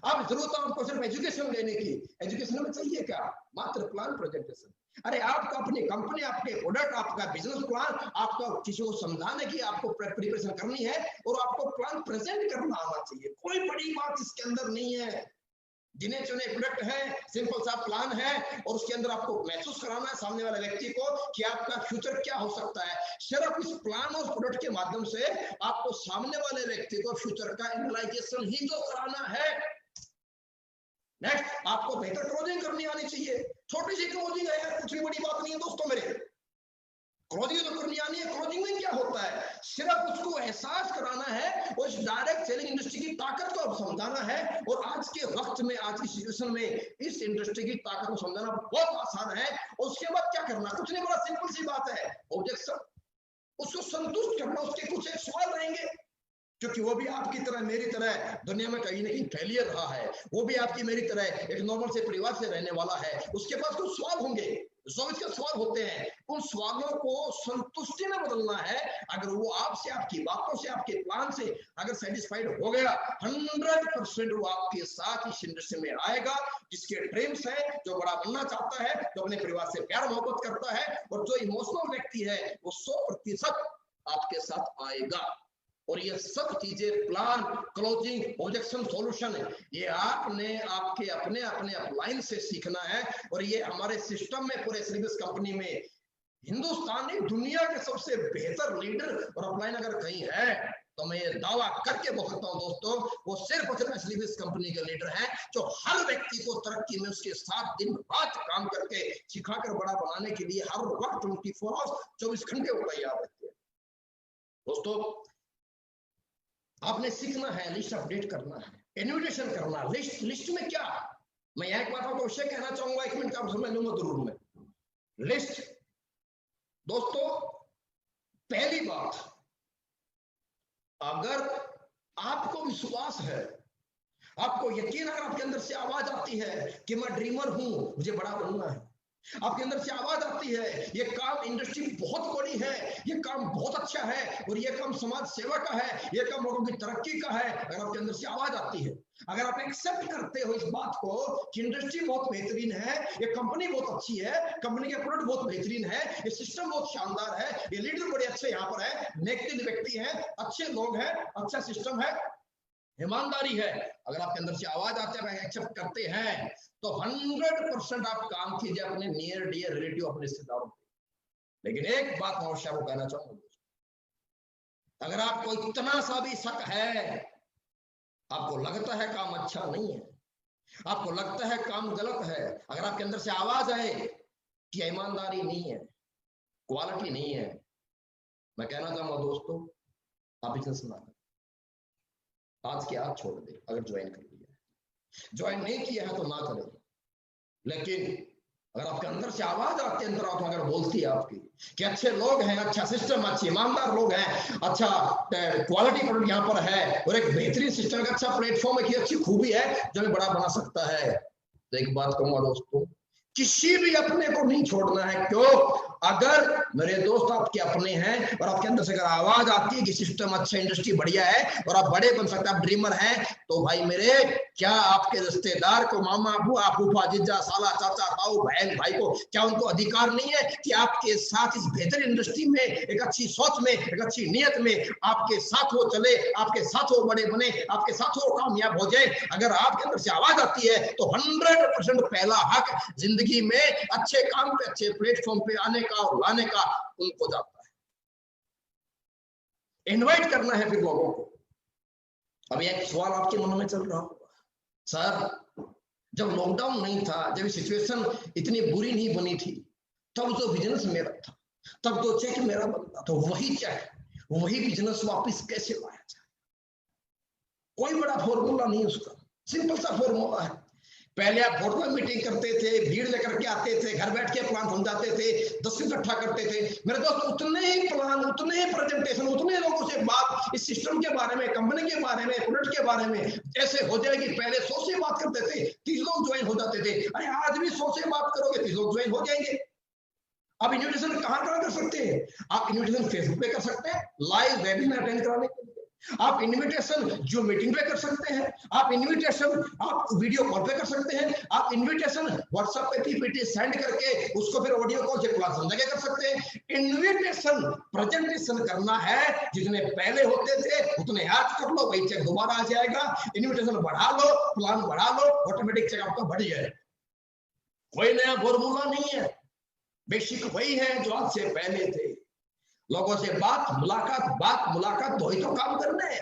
अब जरूरत है आपको सिर्फ एजुकेशन लेने की। एजुकेशन में चाहिए क्या? मात्र प्लान प्रेजेंटेशन। अरे आपको अपनी कंपनी, आपके प्रोडक्ट, आपका बिजनेस प्लान, आपको किसी को समझाने की आपको प्रिपरेशन करनी है और आपको प्लान प्रेजेंट करना आना चाहिए। कोई बड़ी बात इसके अंदर नहीं है। गिने चुने प्रोडक्ट है, सिंपल सा प्लान है और उसके अंदर आपको महसूस कराना है सामने वाले व्यक्ति को कि आपका फ्यूचर क्या हो सकता है। सिर्फ इस प्लान और प्रोडक्ट के माध्यम से आपको सामने वाले व्यक्ति को फ्यूचर का एनालाइजेशन ही जो कराना है। नेक्स्ट, आपको बेहतर क्लोजिंग करनी आनी चाहिए। छोटी सी क्लोजिंग है यार, कुछ भी बड़ी बात नहीं है दोस्तों मेरे। क्लोजिंग तो करनी आनी है। क्लोजिंग में क्या होता है? सिर्फ उसको एहसास कराना है और इस डायरेक्ट सेलिंग इंडस्ट्री की ताकत को समझाना है। और आज के वक्त में, आज की सिचुएशन में इस इंडस्ट्री की ताकत को समझाना बहुत आसान है। और उसके बाद क्या करना? कुछ नहीं, बड़ा सिंपल सी बात है, ऑब्जेक्शन। उसको संतुष्ट करना। उसके कुछ एक सवाल रहेंगे, क्योंकि वो भी आपकी तरह, मेरी तरह दुनिया में कहीं ना कहीं फेलियर रहा है। वो भी आपकी मेरी तरह एक नॉर्मल से परिवार से रहने वाला है। उसके पास कुछ सवाल होंगे 24 के सवाल होते हैं, उन सवालों को संतुष्टि में बदलना है। अगर वो आपसे, आपकी बातों से, आपके प्लान से अगर सेटिस्फाइड हो गया, 100% वो आपके साथ इस इंडस्ट्री में आएगा। जिसके ड्रीम्स है, जो बड़ा बनना चाहता है, जो अपने परिवार से प्यार मोहब्बत करता है, और जो इमोशनल व्यक्ति है, वो 100% आपके साथ आएगा। और ये सब चीजें, प्लान, क्लोजिंग, ऑब्जेक्शन, सॉल्यूशन, ये आपने आपके अपने अपने अपलाइन से सीखना है। और ये हमारे सिस्टम में, पूरे सर्विस कंपनी में हिंदुस्तान नहीं, दुनिया के सबसे बेहतर लीडर और अपलाइन अगर कहीं है, तो मैं ये दावा करके बोल सकता हूं दोस्तों, वो सिर्फ और सिर्फ सर्विस कंपनी के लीडर हैं, जो हर व्यक्ति को तरक्की में उसके साथ दिन रात काम करके सिखाकर बड़ा बनाने के लिए हर वक्त 24 आवर्स 24 घंटे वो तैयार रहते हैं। दोस्तों, आपने सीखना है, लिस्ट अपडेट करना है, इन्विटेशन करना। लिस्ट में क्या, मैं एक बात आपको अवश्य कहना चाहूंगा, 1 मिनट का आप समय लूंगा जरूर मैं। लिस्ट दोस्तों, पहली बात, अगर आपको विश्वास है, आपको यकीन, अगर आपके अंदर से आवाज आती है कि मैं ड्रीमर हूं, मुझे बड़ा बनना है, आपके अंदर से आवाज आती है ये काम, इंडस्ट्री बहुत बड़ी है, ये काम बहुत अच्छा है, और ये काम समाज सेवा का है, ये काम लोगों की तरक्की का है, अगर आपके अंदर से आवाज आती है, अगर आप एक्सेप्ट करते हो इस बात को कि इंडस्ट्री बहुत बेहतरीन है, ये कंपनी बहुत अच्छी है, कंपनी के प्रोडक्ट बहुत बेहतरीन है, ये सिस्टम बहुत शानदार है, ये लीडर बड़े अच्छे यहाँ पर है, नेक व्यक्ति है, अच्छे लोग हैं, अच्छा सिस्टम है, ईमानदारी है, अगर आपके अंदर से आवाज आते हैं, एक्सेप्ट करते हैं, तो 100% आप काम कीजिए अपने नियर डियर रिलेटिव, अपने रिश्तेदारों पे। लेकिन एक बात मैं अवश्य आपको कहना चाहूंगा, अगर आपको इतना सा भी शक है, आपको लगता है काम अच्छा नहीं है, आपको लगता है काम गलत है, अगर आपके अंदर से आवाज आए कि ईमानदारी नहीं है, क्वालिटी नहीं है, मैं कहना चाहूंगा दोस्तों, आप बिजनेस ना करें, आज के आज छोड़ दे। अगर ज्वाइन कर लिया, ज्वाइन नहीं किया है तो ना करें। लेकिन अगर आपके अंदर से आवाज आती है, अंदर आत्मा अगर बोलती है आपकी कि अच्छे लोग हैं, अच्छा सिस्टम, अच्छे ईमानदार लोग हैं, अच्छा क्वालिटी प्रोडक्ट यहाँ पर है, और एक बेहतरीन सिस्टम, एक अच्छा प्लेटफॉर्म है, कि अच्छी खूबी है जो बड़ा बना सकता है, तो एक बात कहूंगा दोस्तों, किसी भी अपने को नहीं छोड़ना है। क्यों? अगर मेरे दोस्त आपके अपने हैं और आपके अंदर से अगर आवाज आती है कि सिस्टम अच्छा, इंडस्ट्री बढ़िया है और आप बड़े बन सकते हैं, आप ड्रीमर हैं, तो भाई मेरे, क्या आपके रिश्तेदार को, मामा, बुआ, फूफा, जीजा, साला, चाचा, ताऊ, बहन, भाई को, क्या उनको अधिकार नहीं है कि आपके साथ इस बेहतर इंडस्ट्री में, एक अच्छी सोच में, एक अच्छी नीयत में आपके साथ वो चले, आपके साथ वो बड़े बने, आपके साथ वो कामयाब हो जाए? अगर आपके अंदर से आवाज आती है तो 100% पहला हक जिंदगी में अच्छे काम पे, अच्छे प्लेटफॉर्म पे आने का और लाने का उनको जाता है। इनवाइट करना है फिर लोगों को। अभी एक सवाल आपके मन में चल रहा होगा, सर जब लॉकडाउन नहीं था, जब सिचुएशन इतनी बुरी नहीं बनी थी, तब जो बिजनेस मेरा था, तब जो चेक मेरा बनता, तो वही चेक, वही बिजनेस वापस कैसे लाया जाए? कोई बड़ा फॉर्मूला नहीं उसका, सिंपल सा फॉर्मूला है। पहले आप बोर्ड में मीटिंग करते थे, भीड़ लेकर के आते थे, घर बैठ के प्लान समझाते थे, 10 इकट्ठा करते थे। मेरे दोस्त, उतने ही प्लान, उतने ही प्रेजेंटेशन, उतने लोगों से बात इस सिस्टम के बारे में, कंपनी के बारे में, प्रोडक्ट के बारे में ऐसे हो जाएगी। पहले 100 से बात करते थे, 30 लोग ज्वाइन हो जाते थे। अरे आज भी 100 से बात करोगे, 30 लोग ज्वाइन हो जाएंगे। आप इन्विटेशन कहाँ कर सकते हैं? आप इन्विटेशन फेसबुक पे कर सकते हैं, लाइव वेबिनार अटेंड कराने के लिए। आप इनविटेशन जो मीटिंग पे कर सकते हैं, आप इनविटेशन आप वीडियो कॉल पे कर सकते हैं, आप इनविटेशन व्हाट्सएप पे पीपीटी सेंड करके उसको फिर ऑडियो कॉल से क्लास समझा के कर सकते हैं। इनविटेशन प्रेजेंटेशन करना है, जितने पहले होते थे उतने आज कर लो, वही चेक दोबारा आ जाएगा। इनविटेशन बढ़ा लो, प्लान बढ़ा लो, ऑटोमेटिक चेक आपका बढ़ जाएगा। कोई नया फॉर्मूला नहीं है, बेसिक वही है जो आज से पहले थे। लोगों से बात मुलाकात वही तो काम करना है।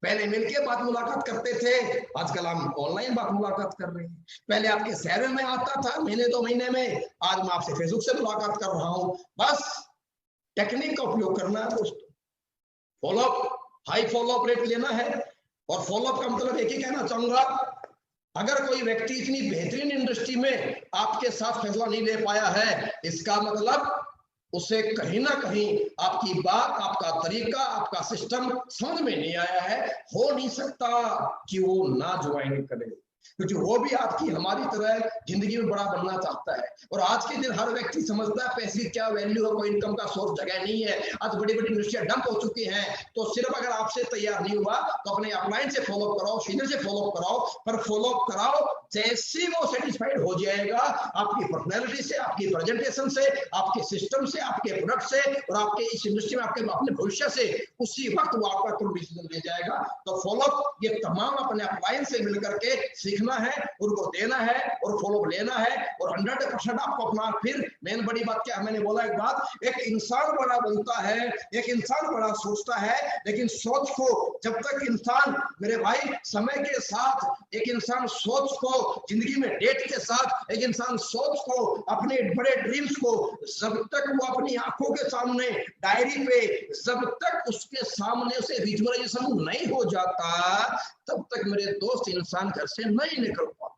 पहले मिलके बात मुलाकात करते थे, आजकल हम ऑनलाइन बात मुलाकात कर रहे हैं। पहले आपके शहर में आता था महीने 2 महीने में, आज मैं आपसे फेसबुक से मुलाकात कर रहा हूं। बस टेक्निक का उपयोग करना है दोस्तों। फॉलोअप, हाई फॉलोअप रेट लेना है। और फॉलोअप का मतलब एक ही कहना चाहूंगा, अगर कोई व्यक्ति इतनी बेहतरीन इंडस्ट्री में आपके साथ फैसला नहीं ले पाया है, इसका मतलब उसे कहीं ना कहीं आपकी बात, आपका तरीका, आपका सिस्टम समझ में नहीं आया है। हो नहीं सकता कि वो ना ज्वाइन करे। क्योंकि वो भी आपकी हमारी तरह जिंदगी में बड़ा बनना चाहता है। और आज के दिन हर व्यक्ति समझता है पैसे की क्या वैल्यू है, कोई इनकम का सोर्स जगह नहीं है। आज बड़ी बड़ी इंडस्ट्रियां डंप हो चुकी हैं। तो सिर्फ अगर आपसे तैयार नहीं हुआ तो अपने अपलाइन से फॉलो कराओ, सीनियर से फॉलो कराओ, पर फॉलो कराओ जैसे वो सेटिस्फाइड हो जाएगा आपकी पर्सनैलिटी से, आपकी प्रेजेंटेशन से, आपके सिस्टम से, आपके प्रोडक्ट से और आपके इस इंडस्ट्री में आपके अपने भविष्य से, उसी वक्त वो आपका तुरंत डिसीजन ले जाएगा। तो फॉलो ये तमाम अपने अपलाइन से मिलकर के सीखना है, उनको देना है और फॉलो लेना है। और 100% आपको अपना, फिर मेन बड़ी बात क्या, मैंने बोला एक बात, एक इंसान बड़ा बनता है, एक इंसान बड़ा सोचता है, लेकिन सोच को जब तक इंसान, मेरे भाई, समय के साथ एक इंसान सोच को जिंदगी में डेट के साथ एक इंसान सोच को, अपने बड़े ड्रीम्स को जब तक वो अपनी आंखों के सामने डायरी पे, जब तक उसके सामने उसे विजुअलाइजेशन नहीं हो जाता, तब तक मेरे दोस्त इंसान घर से नहीं निकल पाता।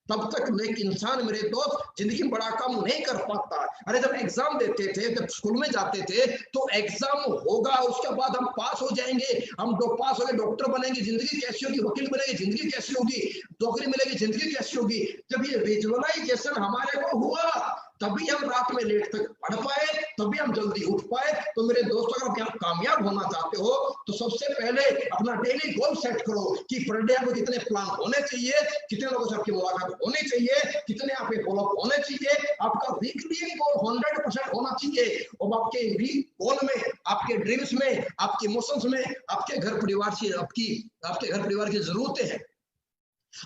तब तक एक इंसान, मेरे दोस्त, जिंदगी में बड़ा काम नहीं कर पाता। अरे जब एग्जाम देते थे, जब स्कूल में जाते थे, तो एग्जाम होगा, उसके बाद हम पास हो जाएंगे, हम पास हो गए, डॉक्टर बनेंगे, जिंदगी कैसी होगी, वकील बनेंगे, जिंदगी कैसी होगी, नौकरी मिलेगी, जिंदगी कैसी होगी। जब ये विजुअलाइजेशन हमारे को हुआ, तभी हम रात में लेट तक पढ़ पाए, तभी हम जल्दी उठ पाए। तो मेरे दोस्तों, अगर आप कामयाब होना चाहते हो तो सबसे पहले अपना डेली गोल सेट करो कि पर डे आपको कितने प्लान होने चाहिए, कितने लोगों से आपकी मुलाकात होनी चाहिए, कितने आपके फॉलोअप होने चाहिए। आपका वीकली गोल 100% होना चाहिए। और आपके वीक गोल में, आपके ड्रीम्स में, आपके इमोशंस में, आपके घर परिवार से, आपके घर परिवार की जरूरतें हैं।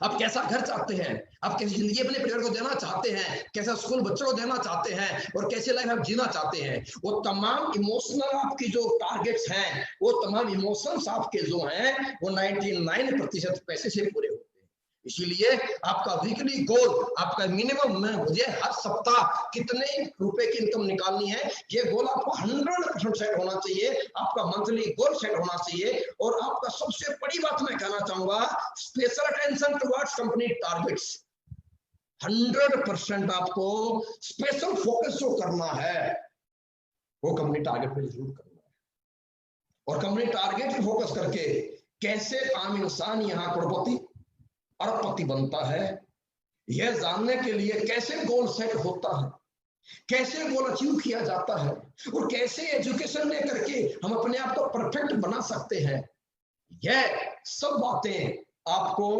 आप कैसा घर चाहते हैं, आप कैसी जिंदगी अपने परिवार को देना चाहते हैं, कैसा स्कूल बच्चों को देना चाहते हैं और कैसे लाइफ आप जीना चाहते हैं, वो तमाम इमोशनल आपकी जो टारगेट्स हैं, वो तमाम इमोशंस आपके जो हैं, वो 99% पैसे से पूरे होते हैं। इसीलिए आपका वीकली गोल, आपका मिनिमम में, मुझे हर सप्ताह कितने रुपए की इनकम निकालनी है, ये गोल आपको 100% सेट होना चाहिए। आपका मंथली गोल सेट होना चाहिए। और आपका सबसे बड़ी बात मैं कहना चाहूंगा, special attention towards company targets. 100% आपको स्पेशल फोकस जो करना है, वो कंपनी टारगेट पे जरूर करना है। और कंपनी टारगेट पे फोकस करके कैसे आम इंसान यहाँ करोड़पति, अरबपति बनता है, यह जानने के लिए कैसे गोल सेट होता है, कैसे गोल अचीव किया जाता है और कैसे एजुकेशन लेकर के हम अपने आप को परफेक्ट बना सकते हैं, यह सब बातें आपको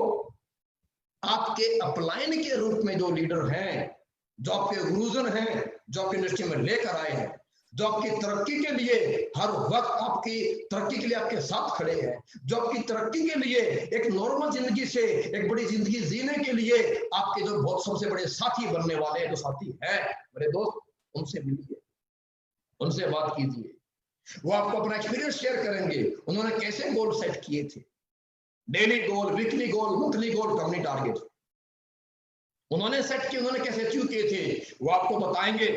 आपके अपलाइन के रूप में जो लीडर हैं, जो आपके गुरुजन हैं, जो आपकी इंडस्ट्री में लेकर आए हैं, जो आपकी तरक्की के लिए हर वक्त आपकी तरक्की के लिए आपके साथ खड़े हैं, जो आपकी तरक्की के लिए एक नॉर्मल जिंदगी से एक बड़ी जिंदगी जीने के लिए आपके जो बहुत सबसे बड़े साथी बनने वाले हैं, जो साथी हैं मेरे दोस्त, उनसे मिलिए, उनसे बात कीजिए। वो आपको अपना एक्सपीरियंस शेयर करेंगे, उन्होंने कैसे गोल सेट किए थे, डेली गोल, वीकली गोल, मंथली गोल, कंपनी टारगेट उन्होंने सेट किए, उन्होंने कैसे अचीव किए थे, वो आपको बताएंगे,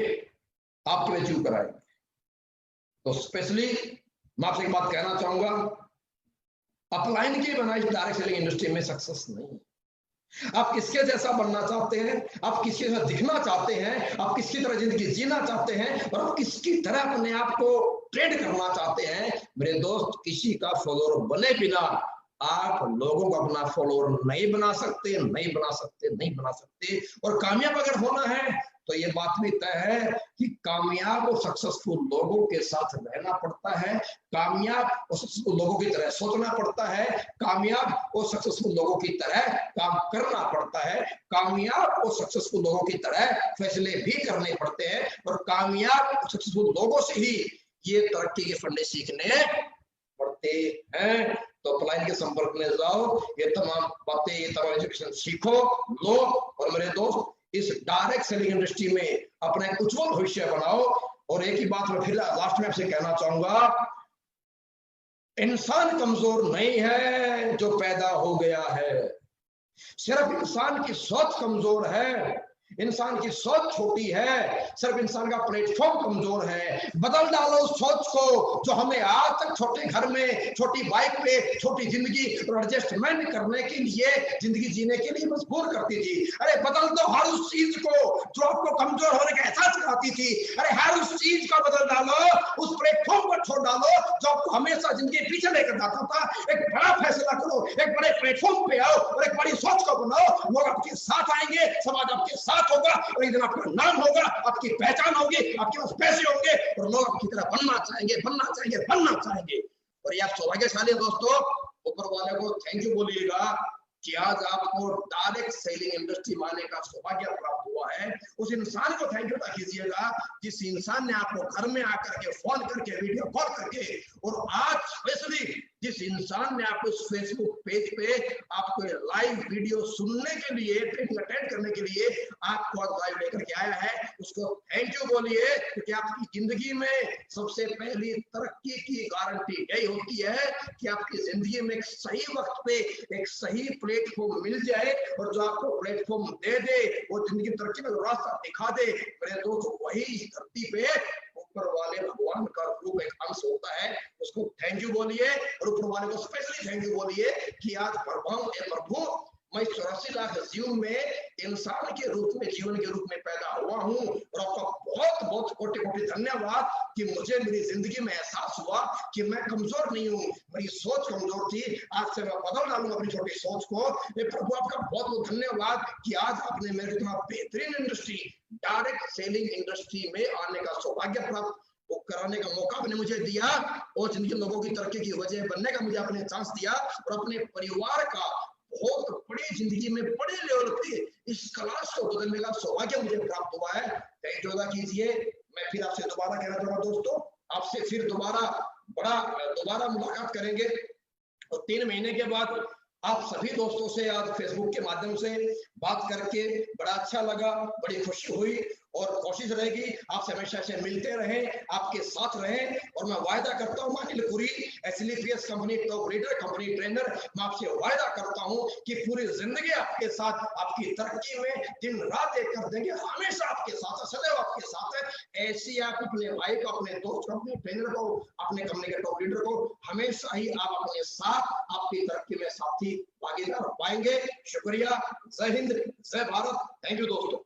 आपके अचीव कराएंगे। तो स्पेशली मैं आपसे एक बात कहना चाहूंगा, अपलाइन की बनाई डायरेक्ट सेलिंग इंडस्ट्री में सक्सेस नहीं। आप किसके जैसा बनना चाहते हैं, आप किसके जैसा दिखना चाहते हैं, आप किसकी तरह जिंदगी जीना चाहते हैं और आप किसकी तरह अपने आप को ट्रेड करना चाहते हैं, मेरे दोस्त, किसी का फॉलोअर बने बिना आप लोगों को अपना फॉलोअर नहीं बना सकते, नहीं बना सकते, नहीं बना सकते। और कामयाब अगर होना है तो ये बात भी तय है कि कामयाब और सक्सेसफुल लोगों के साथ रहना पड़ता है, कामयाब और सक्सेसफुल लोगों की तरह सोचना पड़ता है, कामयाब और सक्सेसफुल लोगों की तरह काम करना पड़ता है, कामयाब और सक्सेसफुल लोगों की तरह फैसले भी करने पड़ते हैं और कामयाब और सक्सेसफुल लोगों से ही ये तरक्की के फंडे सीखने पड़ते हैं। तो अपलाइन के संपर्क में जाओ, ये तमाम बातें, ये तमाम एजुकेशन सीखो, लो और मेरे दोस्त इस डायरेक्ट सेलिंग इंडस्ट्री में अपना एक उज्जवल भविष्य बनाओ। और एक ही बात मैं फिर लास्ट में आपसे कहना चाहूंगा, इंसान कमजोर नहीं है जो पैदा हो गया है, सिर्फ इंसान की सोच कमजोर है, इंसान की सोच छोटी है, सिर्फ इंसान का प्लेटफॉर्म कमजोर है। बदल डालो उस सोच को जो हमें आज तक छोटे घर में, छोटी बाइक पे, छोटी जिंदगी और एडजस्टमेंट करने के लिए, जिंदगी जीने के लिए मजबूर करती थी। अरे बदल दो हर उस चीज को जो आपको कमजोर होने का एहसास कराती थी, अरे हर उस चीज को बदल डालो, उस प्लेटफॉर्म को छोड़ डालो जो आपको हमेशा जिंदगी पीछे लेकर जाता था। एक बड़ा फैसला करो, एक बड़े प्लेटफॉर्म पे आओ और एक बड़ी सोच को बनाओ। लोग आपके साथ आएंगे, समाज आपके साथ होगा और एक दिन आपका नाम होगा, आपकी पहचान होगी, आपके पास पैसे होंगे और लोग आपकी तरह बनना चाहेंगे, बनना चाहेंगे, बनना चाहेंगे। और ये आप सौभाग्यशाली दोस्तों, ऊपर वाले को थैंक यू बोलिएगा कि आज आपको डायरेक्ट सेलिंग इंडस्ट्री में आने का सौभाग्य प्राप्त हुआ है। उस इंसान को थैंक यू कीजिएगा जिस इंसान ने आपको घर में आकर के फोन करके, वीडियो कॉल करके, और आज स्पेशली जिस इंसान ने आपको फेसबुक पेज पे आपको लाइव वीडियो सुनने के लिए, ट्रेनिंग अटेंड करने के लिए आपको आज लाइव लेकर के आया है, उसको थैंक यू बोलिए। क्योंकि आपकी जिंदगी में सबसे पहली तरक्की की गारंटी यही होती है कि आपकी जिंदगी में एक सही वक्त पे एक सही प्लेटफॉर्म मिल जाए, और जो आपको प्लेटफॉर्म दे दे, वो जिंदगी तरक्की में रास्ता दिखा दे। मेरे दोस्त, वही धरती पे ऊपर वाले भगवान का रूप एक अंश होता है, उसको थैंक यू बोलिए। और ऊपर वाले को स्पेशली थैंक यू बोलिए कि आज प्रभु मैं 84 लाख जीवन में इंसान के रूप में, जीवन के रूप में पैदा हुआ हूँ। और आपका बहुत बहुत कोटि कोटि धन्यवाद कि मुझे मेरी जिंदगी में एहसास हुआ कि मैं कमजोर नहीं हूँ, मेरी सोच कमजोर थी, आज से मैं बदल डालूंगा अपनी छोटी सोच को। प्रभु आपका बहुत बहुत धन्यवाद कि आज आपने मेरे इतना बेहतरीन इंडस्ट्री, डायरेक्ट सेलिंग इंडस्ट्री में आने का सौभाग्य प्राप्त वो कराने का मौका आपने मुझे दिया, और जिनके लोगों की तरक्की की वजह बनने का मुझे आपने चांस दिया, और अपने परिवार का बहुत बड़ी जिंदगी में बड़े लेवल पे इस क्लास को बदलने का सौभाग्य मुझे प्राप्त हुआ है। थैंक यू कीजिए। मैं फिर आपसे दोबारा कहना चाहूंगा दोस्तों, आपसे फिर दोबारा मुलाकात करेंगे, और 3 महीने के बाद आप सभी दोस्तों से आज फेसबुक के माध्यम से बात करके बड़ा अच्छा लगा, बड़ी खुशी हुई। और कोशिश रहेगी आपसे हमेशा से मिलते रहें, आपके साथ रहें। और मैं वायदा करता हूं, Anil Puri, SLPS company top leader, company trainer, मैं आपसे वायदा करता हूं कि पूरी जिंदगी आपके साथ, आपकी तरक्की में दिन रात एक कर देंगे, हमेशा आपके साथ है, सदैव आपके साथ है। ऐसी आप अपने भाई को, अपने दोस्त को, अपने ट्रेनर को, अपने कंपनी के टॉप लीडर को हमेशा ही आप अपने साथ, आपकी तरक्की में साथी भागीदार पाएंगे। शुक्रिया। जय हिंद, जय भारत। थैंक यू दोस्तों।